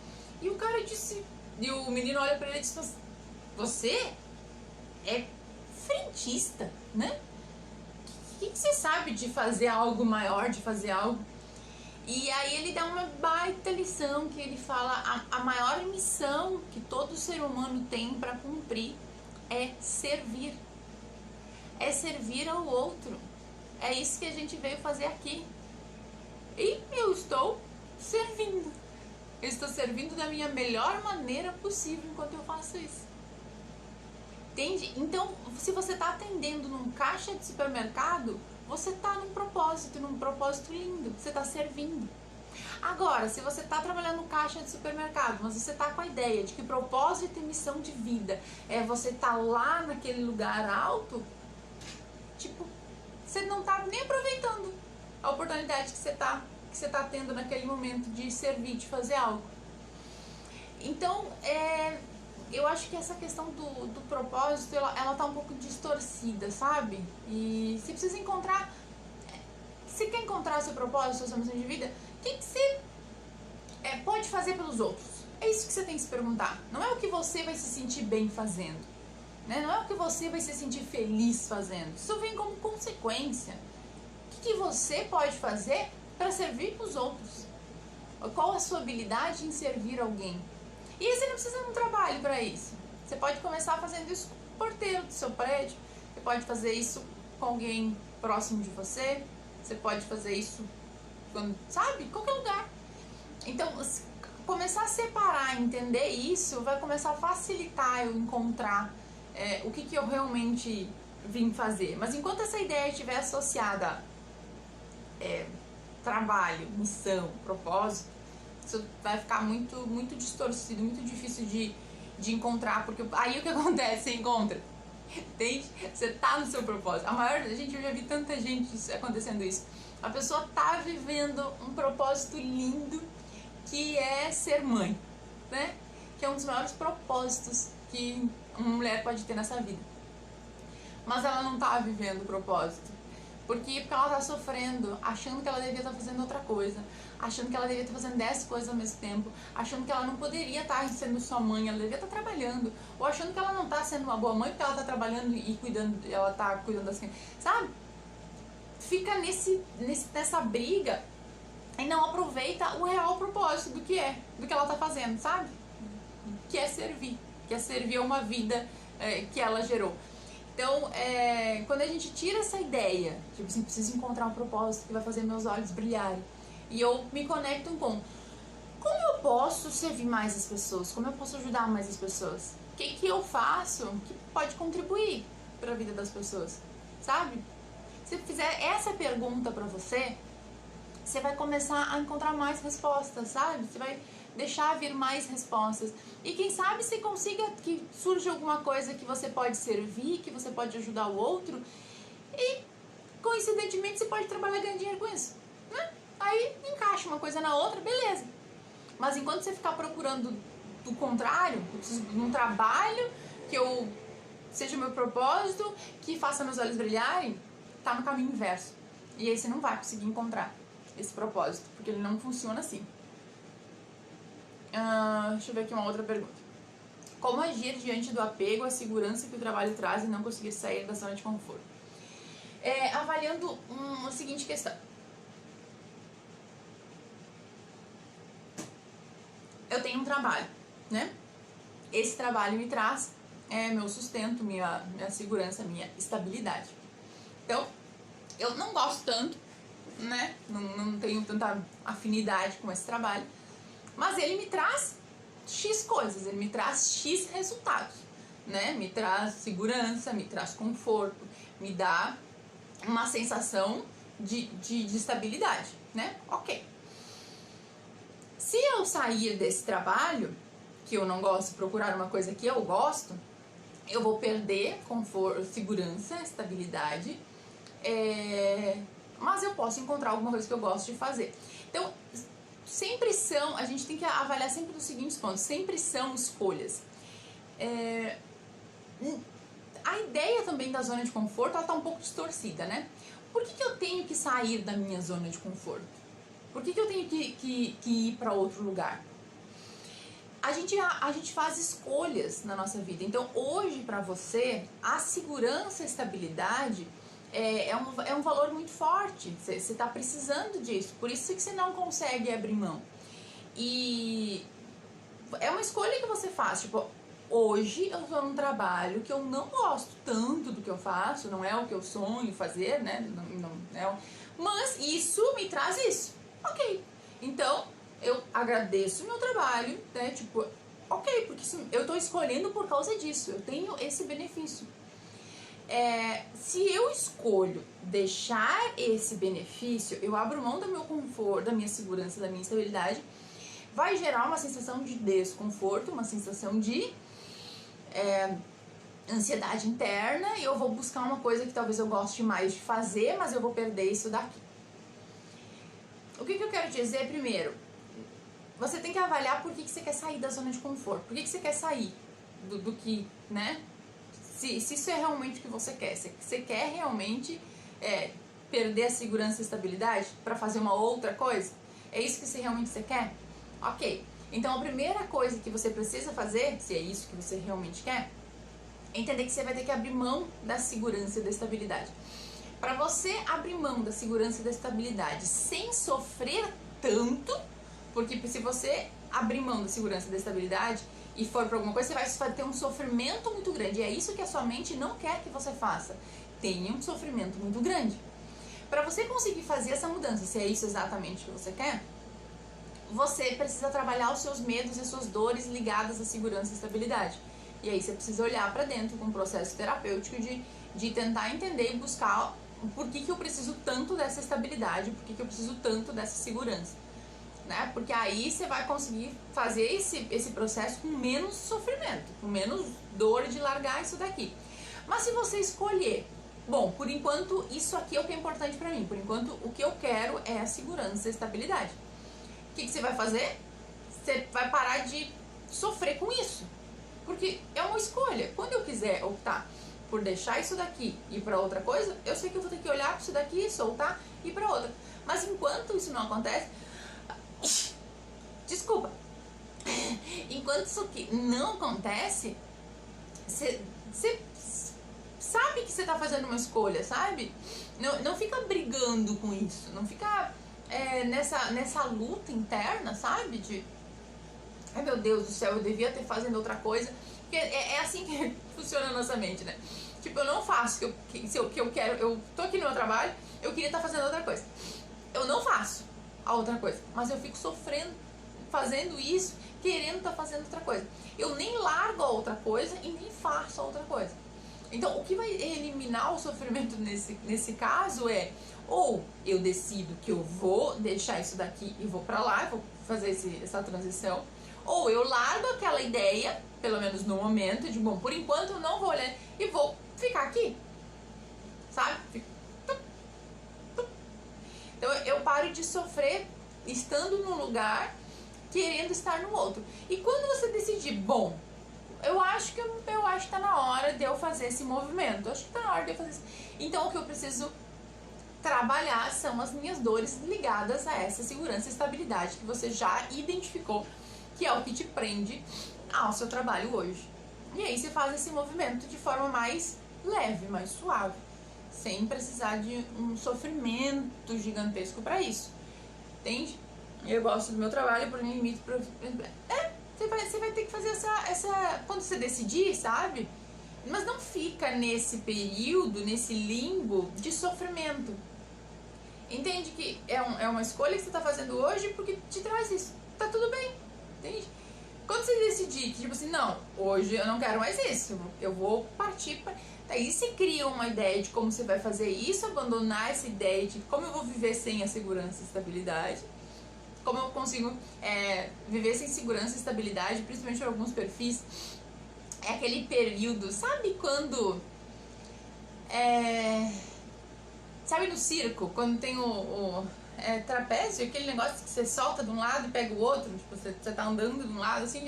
E o cara disse, e o menino olha pra ele e diz, você é frentista, né? O que você sabe de fazer algo maior, de fazer algo? E aí ele dá uma baita lição, que ele fala, a maior missão que todo ser humano tem para cumprir é servir. É servir ao outro. É isso que a gente veio fazer aqui. E eu estou servindo. Eu estou servindo da minha melhor maneira possível enquanto eu faço isso. Entende? Então, se você está atendendo num caixa de supermercado, você está num propósito lindo. Você está servindo. Agora, se você está trabalhando no caixa de supermercado, mas você está com a ideia de que propósito e missão de vida é você estar lá naquele lugar alto, tipo, você não está nem aproveitando a oportunidade que você está tendo naquele momento de servir, de fazer algo. Então, eu acho que essa questão do propósito, ela tá um pouco distorcida, sabe? E você precisa encontrar... Você quer encontrar seu propósito, sua missão de vida? O que você pode fazer pelos outros? É isso que você tem que se perguntar. Não é o que você vai se sentir bem fazendo, né? Não é o que você vai se sentir feliz fazendo. Isso vem como consequência. O que você pode fazer para servir os outros? Qual a sua habilidade em servir alguém? E você não precisa de um trabalho para isso. Você pode começar fazendo isso com o porteiro do seu prédio. Você pode fazer isso com alguém próximo de você. Você pode fazer isso, sabe? Em qualquer lugar. Então, começar a separar, entender isso, vai começar a facilitar eu encontrar o que eu realmente vim fazer. Mas enquanto essa ideia estiver associada a trabalho, missão, propósito, isso vai ficar muito, muito distorcido, muito difícil de encontrar, porque aí o que acontece? Você encontra, entende? Você tá no seu propósito. Gente, eu já vi tanta gente acontecendo isso. A pessoa tá vivendo um propósito lindo, que é ser mãe, né? Que é um dos maiores propósitos que uma mulher pode ter nessa vida. Mas ela não tá vivendo o propósito. Por quê? Porque ela tá sofrendo, achando que ela devia estar fazendo outra coisa, achando que ela devia estar fazendo 10 coisas ao mesmo tempo, achando que ela não poderia estar sendo sua mãe, ela devia estar trabalhando, ou achando que ela não tá sendo uma boa mãe porque ela tá trabalhando e cuidando, ela tá cuidando das crianças, sabe? Fica nessa briga e não aproveita o real propósito do que ela tá fazendo, sabe? Que é servir a uma vida que ela gerou. Então, quando a gente tira essa ideia, tipo assim, preciso encontrar um propósito que vai fazer meus olhos brilharem, e eu me conecto com como eu posso servir mais as pessoas, como eu posso ajudar mais as pessoas, o que eu faço que pode contribuir para a vida das pessoas, sabe? Se eu fizer essa pergunta para você, você vai começar a encontrar mais respostas, sabe? Você vai deixar vir mais respostas. E quem sabe você consiga que surja alguma coisa que você pode servir, que você pode ajudar o outro. E, coincidentemente, você pode trabalhar e ganhar dinheiro com isso, né? Aí encaixa uma coisa na outra, beleza. Mas enquanto você ficar procurando do contrário, eu preciso de um trabalho que seja o meu propósito, que faça meus olhos brilharem, tá no caminho inverso. E aí você não vai conseguir encontrar esse propósito, porque ele não funciona assim. Deixa eu ver aqui uma outra pergunta. Como agir diante do apego, a segurança que o trabalho traz e não conseguir sair da zona de conforto? Avaliando a seguinte questão. Eu tenho um trabalho, né? esse trabalho me traz meu sustento, minha segurança, minha estabilidade. Então, eu não gosto tanto, né? Não tenho tanta afinidade com esse trabalho, mas ele me traz X coisas, ele me traz X resultados, né? Me traz segurança, me traz conforto, me dá uma sensação de estabilidade, né? Ok. Se eu sair desse trabalho, que eu não gosto, procurar uma coisa que eu gosto, eu vou perder conforto, segurança, estabilidade, mas eu posso encontrar alguma coisa que eu gosto de fazer. Então, a gente tem que avaliar sempre os seguintes pontos, sempre são escolhas. A ideia também da zona de conforto, ela tá um pouco distorcida, né? Por que eu tenho que sair da minha zona de conforto? Por que eu tenho que ir para outro lugar? A gente faz escolhas na nossa vida. Então, hoje, para você, a segurança e a estabilidade é um valor muito forte. Você está precisando disso. Por isso que você não consegue abrir mão. E é uma escolha que você faz. Tipo, hoje eu estou num trabalho que eu não gosto tanto do que eu faço. Não é o que eu sonho fazer, né? Mas isso me traz isso. Ok. Então, eu agradeço o meu trabalho, né? Tipo, ok, porque eu tô escolhendo por causa disso, eu tenho esse benefício. Se eu escolho deixar esse benefício, eu abro mão do meu conforto, da minha segurança, da minha estabilidade, vai gerar uma sensação de desconforto, uma sensação de ansiedade interna, e eu vou buscar uma coisa que talvez eu goste mais de fazer, mas eu vou perder isso daqui. O que eu quero dizer primeiro? Você tem que avaliar por que você quer sair da zona de conforto. Por que você quer sair do que, né? Se isso é realmente o que você quer. Se você quer realmente perder a segurança e a estabilidade para fazer uma outra coisa? É isso que você quer? Ok. Então a primeira coisa que você precisa fazer, se é isso que você realmente quer, é entender que você vai ter que abrir mão da segurança e da estabilidade. Para você abrir mão da segurança e da estabilidade sem sofrer tanto, porque se você abrir mão da segurança e da estabilidade e for para alguma coisa, você vai ter um sofrimento muito grande. E é isso que a sua mente não quer que você faça. Tenha um sofrimento muito grande. Para você conseguir fazer essa mudança, se é isso exatamente que você quer, você precisa trabalhar os seus medos e as suas dores ligadas à segurança e estabilidade. E aí você precisa olhar para dentro com um processo terapêutico de tentar entender e buscar por que eu preciso tanto dessa estabilidade, por que eu preciso tanto dessa segurança. Né? Porque aí você vai conseguir fazer esse processo com menos sofrimento, com menos dor de largar isso daqui. Mas se você escolher, bom, por enquanto isso aqui é o que é importante pra mim, por enquanto o que eu quero é a segurança e a estabilidade. O que você vai fazer? Você vai parar de sofrer com isso, porque é uma escolha. Quando eu quiser optar por deixar isso daqui e ir pra outra coisa, eu sei que eu vou ter que olhar pra isso daqui, soltar e ir pra outra. Mas enquanto isso não acontece, desculpa, enquanto isso aqui não acontece, você sabe que você tá fazendo uma escolha, sabe? Não fica brigando com isso, não fica nessa luta interna, sabe? De, ai meu Deus do céu, eu devia ter fazendo outra coisa. Porque é assim que funciona a nossa mente, né? Tipo, eu não faço o que eu quero, eu tô aqui no meu trabalho, eu queria estar fazendo outra coisa. Eu não faço a outra coisa, mas eu fico sofrendo, fazendo isso, querendo estar fazendo outra coisa. Eu nem largo a outra coisa e nem faço a outra coisa. Então, o que vai eliminar o sofrimento nesse caso é, ou eu decido que eu vou deixar isso daqui e vou pra lá, vou fazer essa transição, ou eu largo aquela ideia, pelo menos no momento, de, bom, por enquanto eu não vou olhar e vou ficar aqui, sabe? Então eu paro de sofrer estando num lugar, querendo estar no outro. E quando você decidir, bom, eu acho que tá na hora de eu fazer esse movimento, eu acho que tá na hora de eu fazer isso. Então o que eu preciso trabalhar são as minhas dores ligadas a essa segurança e estabilidade que você já identificou, que é o que te prende ao seu trabalho hoje. E aí você faz esse movimento de forma mais leve, mais suave, sem precisar de um sofrimento gigantesco para isso. Entende? Eu gosto do meu trabalho, por mim limito Você vai ter que fazer quando você decidir, sabe? Mas não fica nesse período, nesse limbo de sofrimento. Entende que é uma escolha que você tá fazendo hoje porque te traz isso. Tá tudo bem, entende? Quando você decidir que, tipo assim, não, hoje eu não quero mais isso, eu vou partir para... Daí você cria uma ideia de como você vai fazer isso, abandonar essa ideia de como eu vou viver sem a segurança e estabilidade, como eu consigo viver sem segurança e estabilidade, principalmente para alguns perfis. É aquele período, sabe quando... sabe no circo, quando tem o trapézio, aquele negócio que você solta de um lado e pega o outro, tipo, você tá andando de um lado assim,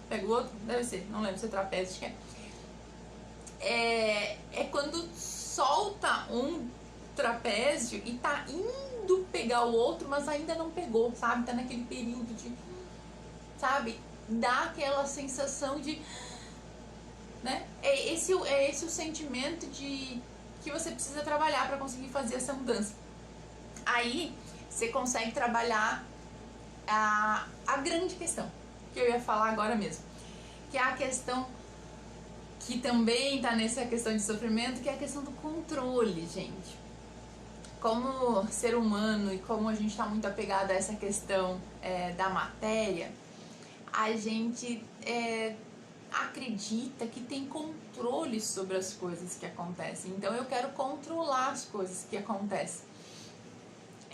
pega o outro, deve ser, não lembro se é trapézio, acho que é quando solta um trapézio e tá indo pegar o outro, mas ainda não pegou, sabe? Tá naquele período de, sabe? Dá aquela sensação de, né? É esse o sentimento de que você precisa trabalhar para conseguir fazer essa mudança. Aí você consegue trabalhar a grande questão que eu ia falar agora mesmo, que é a questão que também tá nessa questão de sofrimento, que é a questão do controle, gente. Como ser humano e como a gente tá muito apegado a essa questão da matéria, a gente acredita que tem controle sobre as coisas que acontecem. Então eu quero controlar as coisas que acontecem.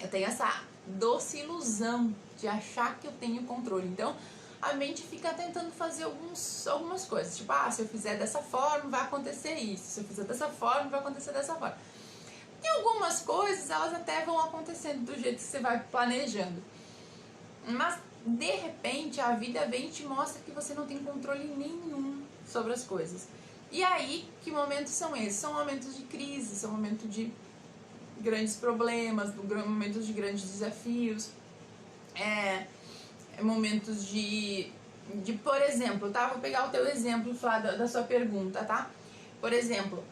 Eu tenho essa doce ilusão de achar que eu tenho controle. Então a mente fica tentando fazer algumas coisas. Tipo, se eu fizer dessa forma vai acontecer isso. Se eu fizer dessa forma vai acontecer dessa forma. E algumas coisas elas até vão acontecendo do jeito que você vai planejando. Mas de repente a vida vem e te mostra que você não tem controle nenhum sobre as coisas. E aí, que momentos são esses? São momentos de crise, são momentos de grandes problemas, momentos de grandes desafios, momentos de, por exemplo, tá? Vou pegar o teu exemplo, falar da sua pergunta, tá? Por exemplo,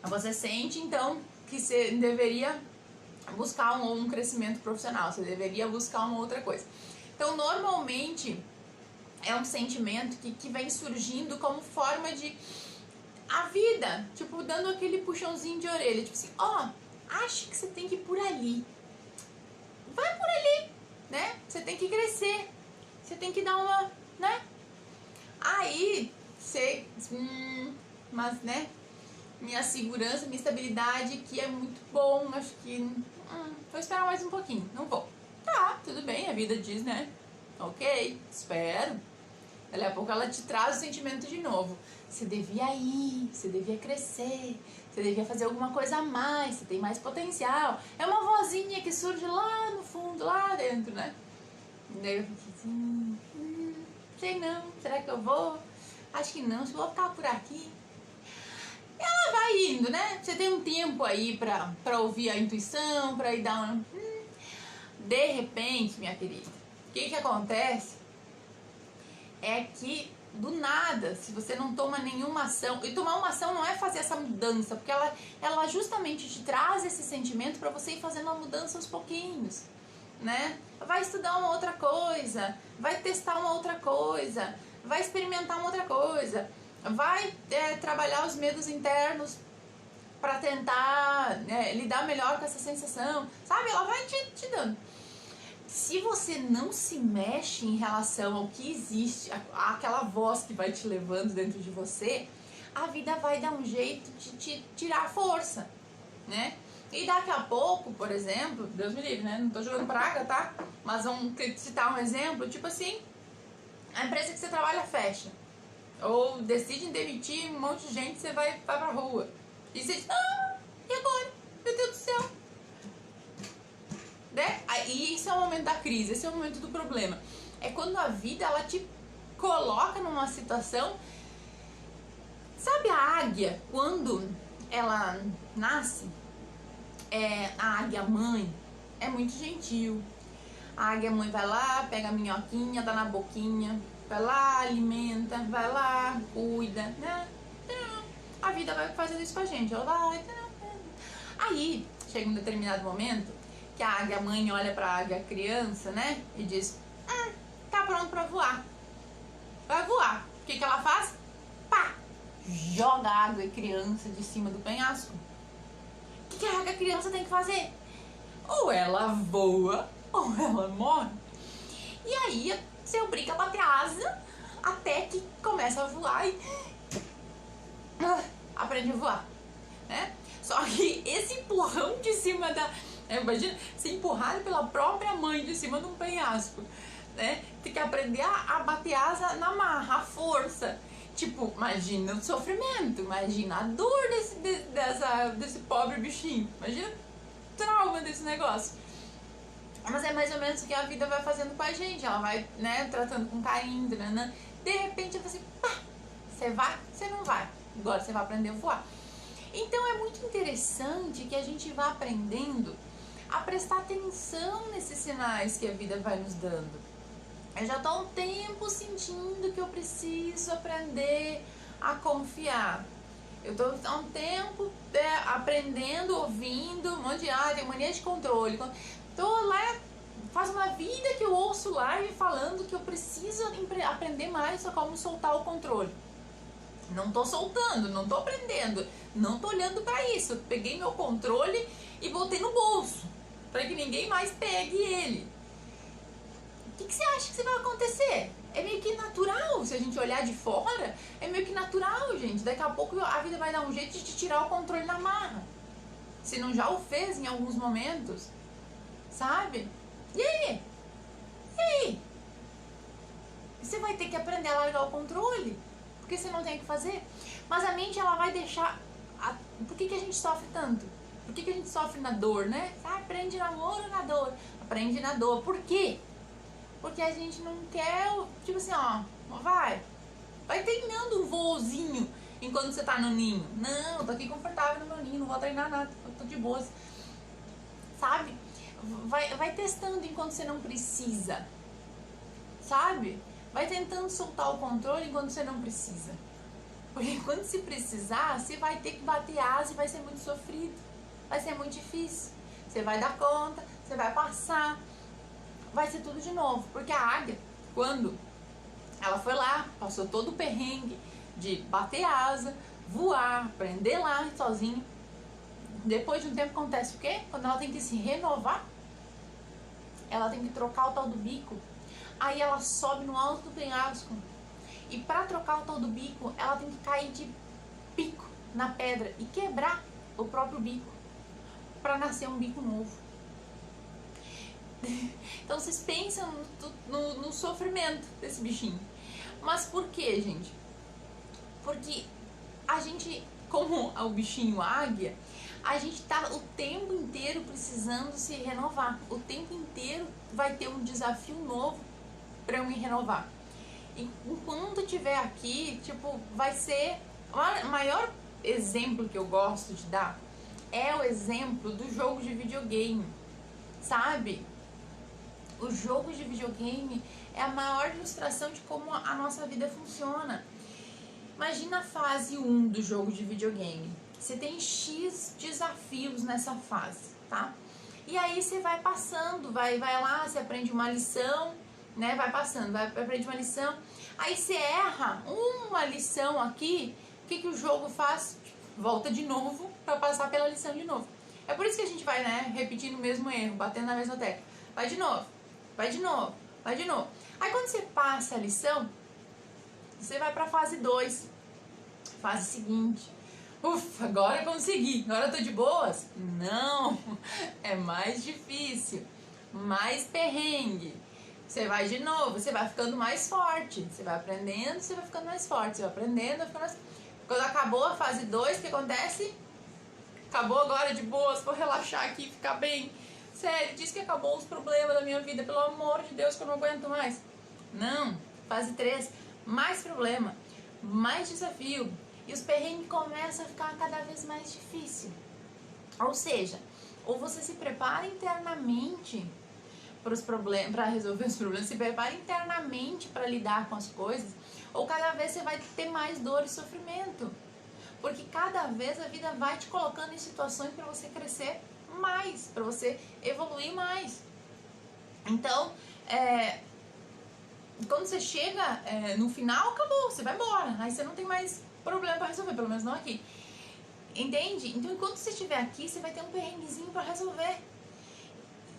você sente então que você deveria buscar um crescimento profissional, você deveria buscar uma outra coisa. Então, normalmente, é um sentimento que vem surgindo como forma de a vida, tipo, dando aquele puxãozinho de orelha, tipo assim, acho que você tem que ir por ali. Vai por ali, né? Você tem que crescer, você tem que dar uma, né? Aí, você, mas, né? Minha segurança, minha estabilidade aqui é muito bom, acho que vou esperar mais um pouquinho, não vou. Tá, tudo bem, a vida diz, né? Ok, espero. Daqui a pouco ela te traz o sentimento de novo. Você devia ir, você devia crescer, você devia fazer alguma coisa a mais, você tem mais potencial. É uma vozinha que surge lá no fundo, lá dentro, né? E daí eu fiquei assim, sei não, será que eu vou? Acho que não, se eu vou ficar por aqui. Ela vai indo, né? Você tem um tempo aí pra ouvir a intuição, pra ir dar uma... De repente, minha querida, o que acontece é que, do nada, se você não toma nenhuma ação... E tomar uma ação não é fazer essa mudança, porque ela justamente te traz esse sentimento pra você ir fazendo a mudança aos pouquinhos, né? Vai estudar uma outra coisa, vai testar uma outra coisa, vai experimentar uma outra coisa... Vai trabalhar os medos internos para tentar lidar melhor com essa sensação, sabe? Ela vai te dando. Se você não se mexe em relação ao que existe, aquela voz que vai te levando dentro de você, a vida vai dar um jeito de te tirar força, né? E daqui a pouco, por exemplo, Deus me livre, né? Não tô jogando praga, tá? Mas vamos citar um exemplo, tipo assim, a empresa que você trabalha fecha. Ou decidem demitir um monte de gente, você vai pra rua. E você diz, e agora? Meu Deus do céu. Né? E isso é o momento da crise, esse é o momento do problema. É quando a vida, ela te coloca numa situação... Sabe a águia, quando ela nasce? A águia mãe é muito gentil. A águia mãe vai lá, pega a minhoquinha, dá na boquinha... Vai lá, alimenta, vai lá, cuida, né? A vida vai fazendo isso com a gente. Ela vai. Aí, chega um determinado momento que a águia mãe olha pra águia criança, né? E diz, tá pronto pra voar. Vai voar. O que ela faz? Pá! Joga a águia criança de cima do penhasco. O que a águia criança tem que fazer? Ou ela voa, ou ela morre. E aí você obriga a bater asa até que começa a voar e aprende a voar, né? Só que esse empurrão de cima da... Imagina, ser empurrado pela própria mãe de cima de um penhasco, né? Tem que aprender a bater asa na marra, a força. Tipo, imagina o sofrimento, imagina a dor desse pobre bichinho. Imagina o trauma desse negócio. Mas é mais ou menos o que a vida vai fazendo com a gente. Ela vai, né, tratando com carinho, né? De repente, eu falo assim, pá, você vai, você não vai. Agora você vai aprender a voar. Então é muito interessante que a gente vá aprendendo a prestar atenção nesses sinais que a vida vai nos dando. Eu já estou há um tempo sentindo que eu preciso aprender a confiar. Eu estou há um tempo aprendendo, ouvindo, um monte de tem mania de controle. Estou lá, faz uma vida que eu ouço live falando que eu preciso aprender mais a como soltar o controle. Não tô soltando, não tô aprendendo, não tô olhando para isso. Eu peguei meu controle e botei no bolso, para que ninguém mais pegue ele. O que você acha que vai acontecer? É meio que natural, se a gente olhar de fora, é meio que natural, gente. Daqui a pouco a vida vai dar um jeito de te tirar o controle na marra. Se não já o fez em alguns momentos, sabe? E aí? E aí? Você vai ter que aprender a largar o controle. Porque você não tem o que fazer. Mas a mente, ela vai deixar... Por que a gente sofre tanto? Por que a gente sofre na dor, né? Aprende na amor ou na dor? Aprende na dor. Por quê? Porque a gente não quer... Tipo assim, vai treinando um voozinho enquanto você tá no ninho. Não, eu tô aqui confortável no meu ninho, não vou treinar nada, eu tô de boas. Sabe? Vai testando enquanto você não precisa. Sabe? Vai tentando soltar o controle enquanto você não precisa. Porque quando se precisar, você vai ter que bater asa e vai ser muito sofrido. Vai ser muito difícil. Você vai dar conta, você vai passar. Vai ser tudo de novo. Porque a águia, quando ela foi lá, passou todo o perrengue de bater asa, voar, aprender lá sozinha. Depois de um tempo acontece o quê? Quando ela tem que se renovar, ela tem que trocar o tal do bico. Aí ela sobe no alto do penhasco. E para trocar o tal do bico, ela tem que cair de bico na pedra e quebrar o próprio bico para nascer um bico novo. Então vocês pensam no sofrimento desse bichinho. Mas por que, gente? Porque a gente, como o bichinho águia, a gente tá o tempo inteiro precisando se renovar. O tempo inteiro vai ter um desafio novo para eu me renovar. E enquanto estiver aqui, tipo, vai ser... O maior exemplo que eu gosto de dar é o exemplo do jogo de videogame, sabe? O jogo de videogame é a maior ilustração de como a nossa vida funciona. Imagina a fase 1 do jogo de videogame. Você tem X desafios nessa fase, tá? E aí você vai passando, vai lá, você aprende uma lição, né? Vai passando, aprende uma lição. Aí você erra uma lição aqui, o que o jogo faz? Volta de novo para passar pela lição de novo. É por isso que a gente vai, né, repetindo o mesmo erro, batendo na mesma tecla. Vai de novo, vai de novo, vai de novo. Aí quando você passa a lição, você vai para fase 2, fase seguinte. Ufa, agora consegui, agora eu tô de boas? Não, é mais difícil, mais perrengue. Você vai de novo, você vai ficando mais forte, você vai aprendendo, você vai ficando mais forte, você vai aprendendo, vai ficando mais... Quando acabou a fase 2, o que acontece? Acabou agora de boas, vou relaxar aqui e ficar bem. Sério, diz que acabou os problemas da minha vida, pelo amor de Deus que eu não aguento mais. Não, fase 3, mais problema, mais desafio. E os perrengues começam a ficar cada vez mais difícil. Ou seja, ou você se prepara internamente para resolver os problemas, se prepara internamente para lidar com as coisas, ou cada vez você vai ter mais dor e sofrimento. Porque cada vez a vida vai te colocando em situações para você crescer mais, para você evoluir mais. Então, quando você chega no final, acabou, você vai embora. Aí você não tem mais problema para resolver, pelo menos não aqui. Entende? Então, enquanto você estiver aqui, você vai ter um perrenguezinho para resolver.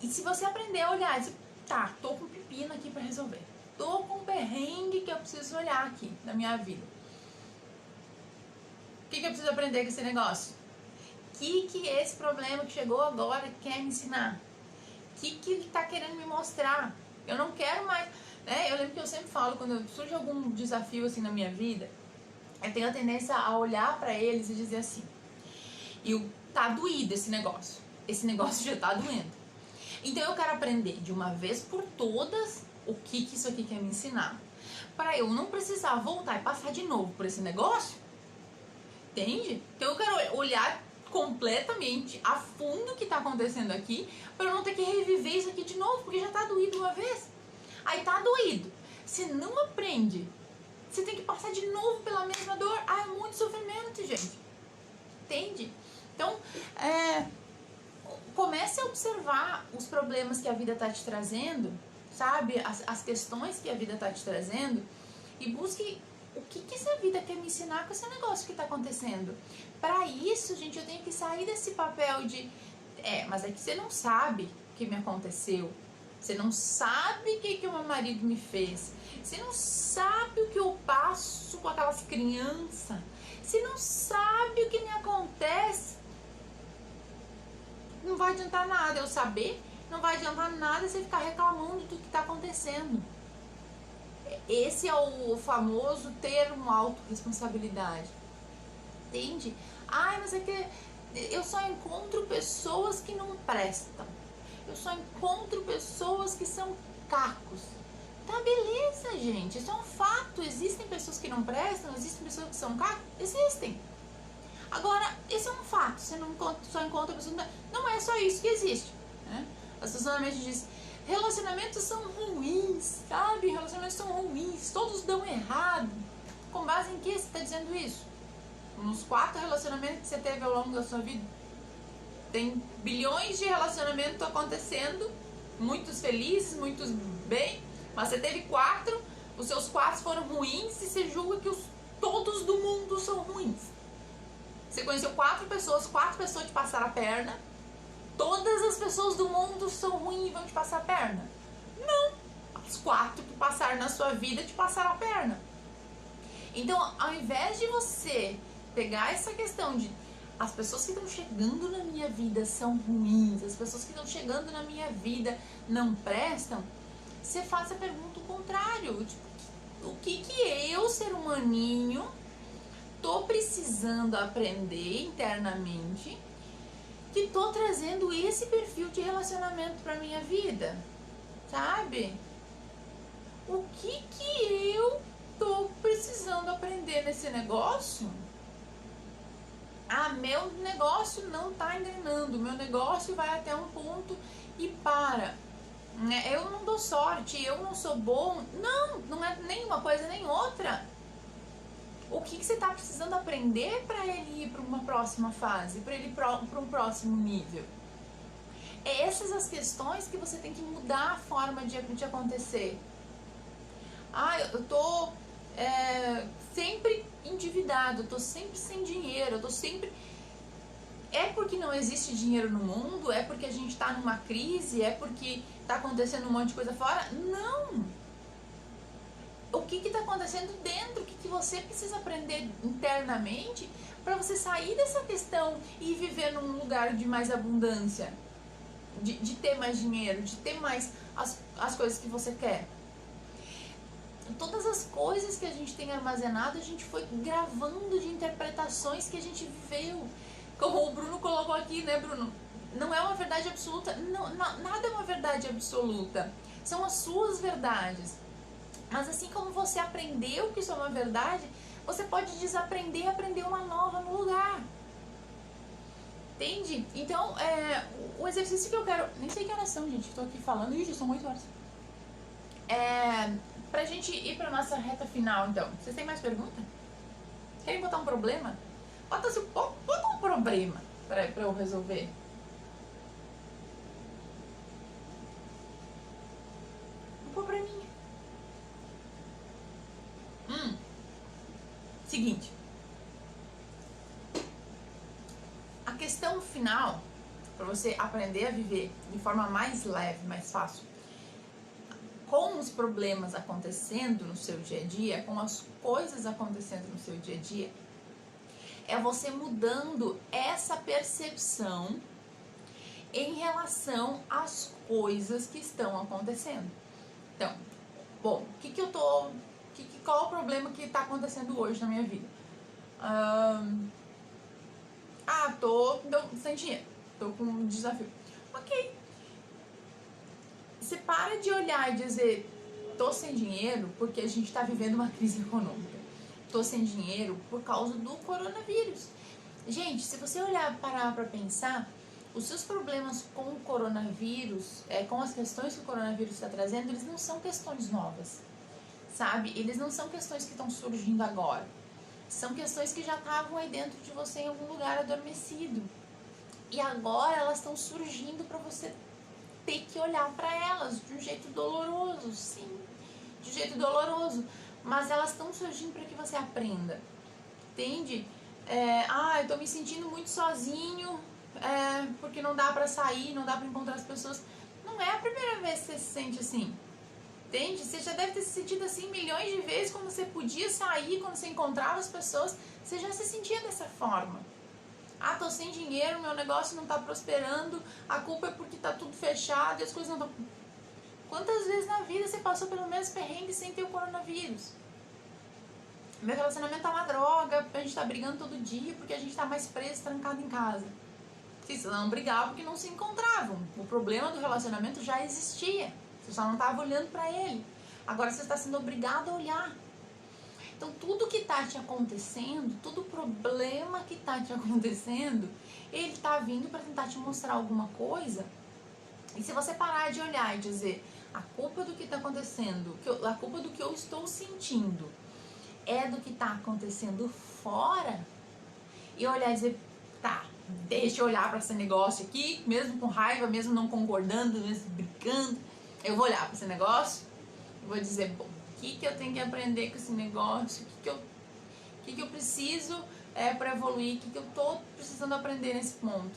E se você aprender a olhar, tá, tô com um pepino aqui para resolver. Tô com um perrengue que eu preciso olhar aqui na minha vida. O que eu preciso aprender com esse negócio? O que esse problema que chegou agora quer me ensinar? O que ele tá querendo me mostrar? Eu não quero mais... Eu lembro que eu sempre falo, quando surge algum desafio assim na minha vida, eu tenho a tendência a olhar para eles e dizer assim, tá doído esse negócio já tá doendo. Então eu quero aprender de uma vez por todas o que isso aqui quer me ensinar, para eu não precisar voltar e passar de novo por esse negócio, entende? Então eu quero olhar completamente a fundo o que tá acontecendo aqui, para eu não ter que reviver isso aqui de novo, porque já tá doído uma vez. Aí tá doído, você não aprende, você tem que passar de novo pela mesma dor. É muito sofrimento, gente, entende? Então, comece a observar os problemas que a vida tá te trazendo, sabe? As questões que a vida tá te trazendo, e busque o que essa vida quer me ensinar com esse negócio que tá acontecendo. Para isso, gente, eu tenho que sair desse papel de mas é que você não sabe o que me aconteceu, você não sabe o que o meu marido me fez, você não sabe o que eu passo com aquelas crianças, você não sabe o que me acontece. Não vai adiantar nada eu saber, não vai adiantar nada você ficar reclamando do que está acontecendo. Esse é o famoso termo autorresponsabilidade. Entende? Mas é que eu só encontro pessoas que não prestam. Eu só encontro pessoas que são cacos. Tá, beleza, gente. Isso é um fato. Existem pessoas que não prestam, existem pessoas que são cacos? Existem. Agora, esse é um fato. Você não só encontra pessoas... Não é só isso que existe, né? As pessoas normalmente dizem, relacionamentos são ruins, sabe? Relacionamentos são ruins, todos dão errado. Com base em que você está dizendo isso? Nos 4 relacionamentos que você teve ao longo da sua vida, tem bilhões de relacionamentos acontecendo, muitos felizes, muitos bem, mas você teve 4, os seus 4 foram ruins e você julga que todos do mundo são ruins. Você conheceu 4 pessoas te passaram a perna, todas as pessoas do mundo são ruins e vão te passar a perna? Não, as 4 que passaram na sua vida te passaram a perna. Então, ao invés de você pegar essa questão de as pessoas que estão chegando na minha vida são ruins, as pessoas que estão chegando na minha vida não prestam, você faz a pergunta contrário, tipo, o que eu, ser humaninho, tô precisando aprender internamente, que tô trazendo esse perfil de relacionamento pra minha vida, sabe? O que eu tô precisando aprender nesse negócio? Meu negócio não tá engrenando, meu negócio vai até um ponto e para. Eu não dou sorte, eu não sou bom. Não é nem uma coisa nem outra. O que você tá precisando aprender para ele ir para uma próxima fase, para ele ir para um próximo nível? Essas as questões que você tem que mudar a forma de acontecer. Eu tô sempre endividado, eu tô sempre sem dinheiro, eu tô sempre... É porque não existe dinheiro no mundo? É porque a gente tá numa crise? É porque tá acontecendo um monte de coisa fora? Não! O que tá acontecendo dentro? O que você precisa aprender internamente para você sair dessa questão e viver num lugar de mais abundância? De ter mais dinheiro, de ter mais as coisas que você quer. Todas as coisas que a gente tem armazenado, a gente foi gravando de interpretações que a gente viveu. Como o Bruno colocou aqui, né, Bruno? Não é uma verdade absoluta. Nada é uma verdade absoluta. São as suas verdades. Mas assim como você aprendeu que isso é uma verdade, você pode desaprender e aprender uma nova no lugar. Entende? Então, o exercício que eu quero... Nem sei que horas são, gente. Estou aqui falando. Ixi, são 8 horas. Pra gente ir pra nossa reta final, então. Vocês têm mais pergunta? Querem botar um problema? Bota um problema pra eu resolver. Seguinte, a questão final, para você aprender a viver de forma mais leve, mais fácil, com os problemas acontecendo no seu dia a dia, com as coisas acontecendo no seu dia a dia, é você mudando essa percepção em relação às coisas que estão acontecendo. Então, bom, qual o problema que está acontecendo hoje na minha vida? Tô sem dinheiro, tô com um desafio. Ok. Você para de olhar e dizer, tô sem dinheiro porque a gente tá vivendo uma crise econômica. Tô sem dinheiro por causa do coronavírus. Gente, se você parar pra pensar, os seus problemas com o coronavírus, com as questões que o coronavírus está trazendo, eles não são questões novas, sabe? Eles não são questões que estão surgindo agora. São questões que já estavam aí dentro de você em algum lugar adormecido. E agora elas estão surgindo para você ter que olhar para elas de um jeito doloroso, sim, de um jeito doloroso. Mas elas estão surgindo para que você aprenda, entende? Eu tô me sentindo muito sozinho, porque não dá para sair, não dá para encontrar as pessoas. Não é a primeira vez que você se sente assim. Entende? Você já deve ter se sentido assim milhões de vezes quando você podia sair, quando você encontrava as pessoas, você já se sentia dessa forma. Tô sem dinheiro, meu negócio não tá prosperando, a culpa é porque tá tudo fechado e as coisas não estão... Quantas vezes na vida você passou pelo mesmo perrengue sem ter o coronavírus? Meu relacionamento tá uma droga, a gente tá brigando todo dia porque a gente tá mais preso, trancado em casa. Vocês não brigavam porque não se encontravam. O problema do relacionamento já existia. Você só não estava olhando para ele. Agora você está sendo obrigado a olhar. Então tudo que está te acontecendo, todo problema que está te acontecendo, ele está vindo para tentar te mostrar alguma coisa. E se você parar de olhar e dizer, a culpa do que está acontecendo, a culpa do que eu estou sentindo é do que está acontecendo fora, e olhar e dizer, tá, deixa eu olhar para esse negócio aqui, mesmo com raiva, mesmo não concordando, mesmo brigando, eu vou olhar para esse negócio e vou dizer, bom, o que eu tenho que aprender com esse negócio, o que eu preciso para evoluir, o que eu tô precisando aprender nesse ponto.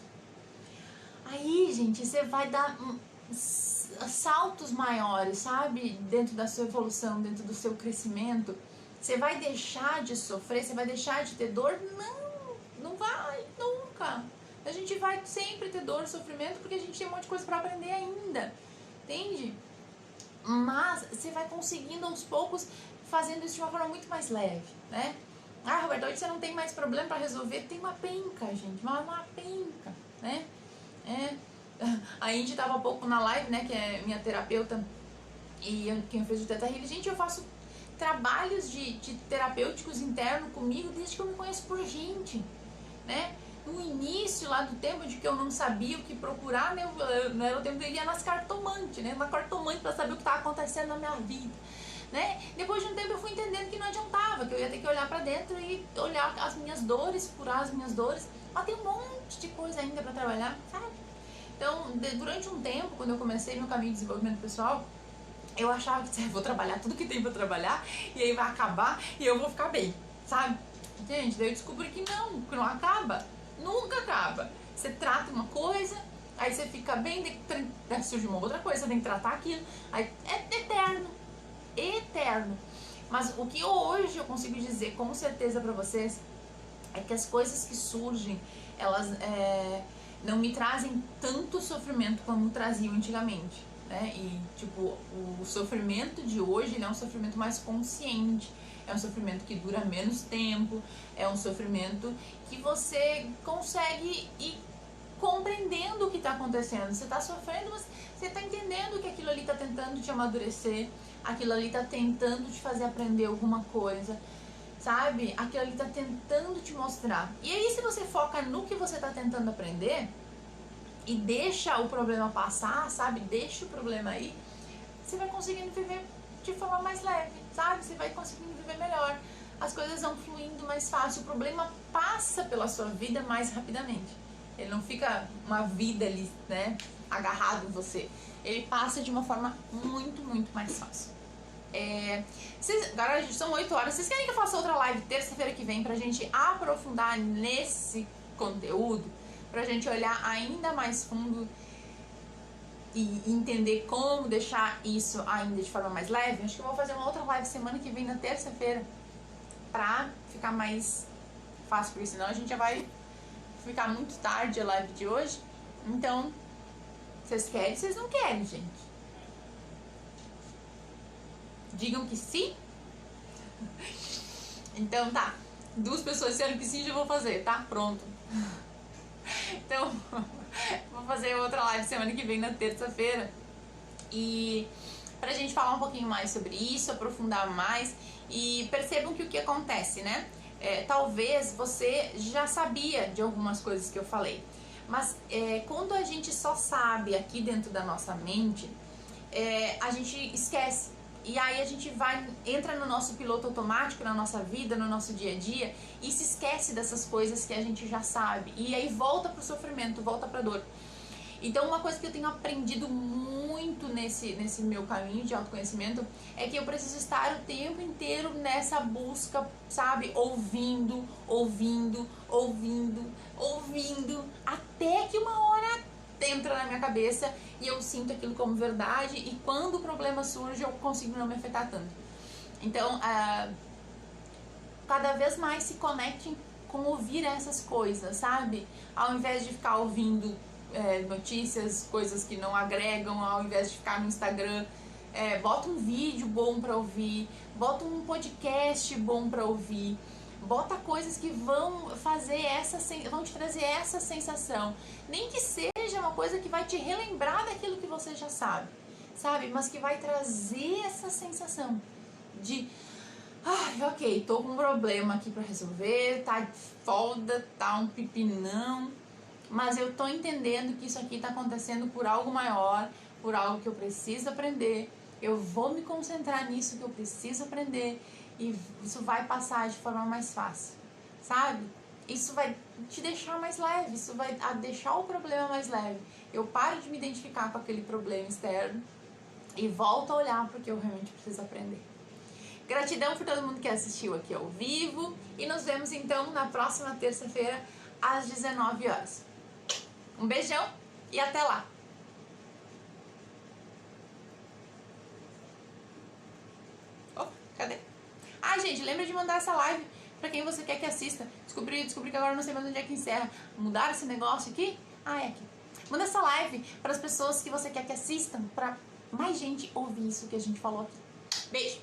Aí, gente, você vai dar saltos maiores, sabe? Dentro da sua evolução, dentro do seu crescimento. Você vai deixar de sofrer, você vai deixar de ter dor? Não vai, nunca. A gente vai sempre ter dor e sofrimento porque a gente tem um monte de coisa para aprender ainda. Entende? Mas você vai conseguindo aos poucos fazendo isso de uma forma muito mais leve, né? Roberto, hoje você não tem mais problema para resolver. Tem uma penca, gente, uma penca, né? A Indy tava há pouco na live, né, que é minha terapeuta e quem fez o Teta Healing. Gente, eu faço trabalhos de terapêuticos internos comigo desde que eu me conheço por gente, né? No início lá do tempo de que eu não sabia o que procurar, né, não era o tempo que eu ia nas cartomantes, né, uma cartomante para saber o que estava acontecendo na minha vida, né? Depois de um tempo eu fui entendendo que não adiantava, que eu ia ter que olhar para dentro e olhar as minhas dores, curar as minhas dores, mas tem um monte de coisa ainda para trabalhar, sabe? Então, durante um tempo, quando eu comecei meu caminho de desenvolvimento pessoal, eu achava que vou trabalhar tudo que tem para trabalhar e aí vai acabar e eu vou ficar bem, sabe? Gente, daí eu descobri que não acaba. Nunca acaba. Você trata uma coisa, aí você fica bem, daí surge uma outra coisa, você tem que tratar aquilo. Aí é eterno. Eterno. Mas o que hoje eu consigo dizer com certeza pra vocês é que as coisas que surgem, elas não me trazem tanto sofrimento como traziam antigamente, né? E tipo, o sofrimento de hoje, ele é um sofrimento mais consciente. É um sofrimento que dura menos tempo, é um sofrimento que você consegue ir compreendendo o que está acontecendo. Você está sofrendo, mas você está entendendo que aquilo ali está tentando te amadurecer, aquilo ali está tentando te fazer aprender alguma coisa, sabe? Aquilo ali está tentando te mostrar. E aí, se você foca no que você está tentando aprender e deixa o problema passar, sabe? Deixa o problema aí, você vai conseguindo viver de forma mais leve, sabe? Você vai conseguindo viver melhor, as coisas vão fluindo mais fácil, o problema passa pela sua vida mais rapidamente. Ele não fica uma vida ali, né, agarrado em você. Ele passa de uma forma muito, muito mais fácil. Agora são 8 horas. Vocês querem que eu faça outra live terça-feira que vem pra gente aprofundar nesse conteúdo? Pra gente olhar ainda mais fundo e entender como deixar isso ainda de forma mais leve? Acho que eu vou fazer uma outra live semana que vem, na terça-feira, pra ficar mais fácil, porque senão a gente já vai ficar muito tarde a live de hoje. Então, vocês querem, vocês não querem, gente? Digam que sim. Então tá, 2 pessoas disseram que sim, já vou fazer, tá? Pronto. Então, vou fazer outra live semana que vem, na terça-feira. E pra gente falar um pouquinho mais sobre isso, aprofundar mais. E percebam que o que acontece, né? Talvez você já sabia de algumas coisas que eu falei. Mas quando a gente só sabe aqui dentro da nossa mente, a gente esquece. E aí a gente entra no nosso piloto automático, na nossa vida, no nosso dia a dia, e se esquece dessas coisas que a gente já sabe. E aí volta pro sofrimento, volta pra dor. Então, uma coisa que eu tenho aprendido muito nesse meu caminho de autoconhecimento é que eu preciso estar o tempo inteiro nessa busca, sabe? Ouvindo, até que uma hora entra na minha cabeça e eu sinto aquilo como verdade, e quando o problema surge eu consigo não me afetar tanto. Então, cada vez mais se conectem com ouvir essas coisas, sabe? Ao invés de ficar ouvindo notícias, coisas que não agregam, ao invés de ficar no Instagram, bota um vídeo bom pra ouvir, bota um podcast bom pra ouvir, bota coisas que vão vão te trazer essa sensação, nem que seja uma coisa que vai te relembrar daquilo que você já sabe, mas que vai trazer essa sensação de ok, tô com um problema aqui pra resolver, tá foda, tá um pipinão, mas eu tô entendendo que isso aqui tá acontecendo por algo maior, por algo que eu preciso aprender. Eu vou me concentrar nisso que eu preciso aprender e isso vai passar de forma mais fácil, sabe? Isso vai te deixar mais leve, isso vai deixar o problema mais leve. Eu paro de me identificar com aquele problema externo e volto a olhar porque eu realmente preciso aprender. Gratidão por todo mundo que assistiu aqui ao vivo e nos vemos então na próxima terça-feira às 19 horas. Um beijão e até lá! Cadê? Gente, lembra de mandar essa live pra quem você quer que assista. Descobri que agora não sei mais onde é que encerra. Mudaram esse negócio aqui? É aqui. Manda essa live para as pessoas que você quer que assistam, pra mais gente ouvir isso que a gente falou aqui. Beijo!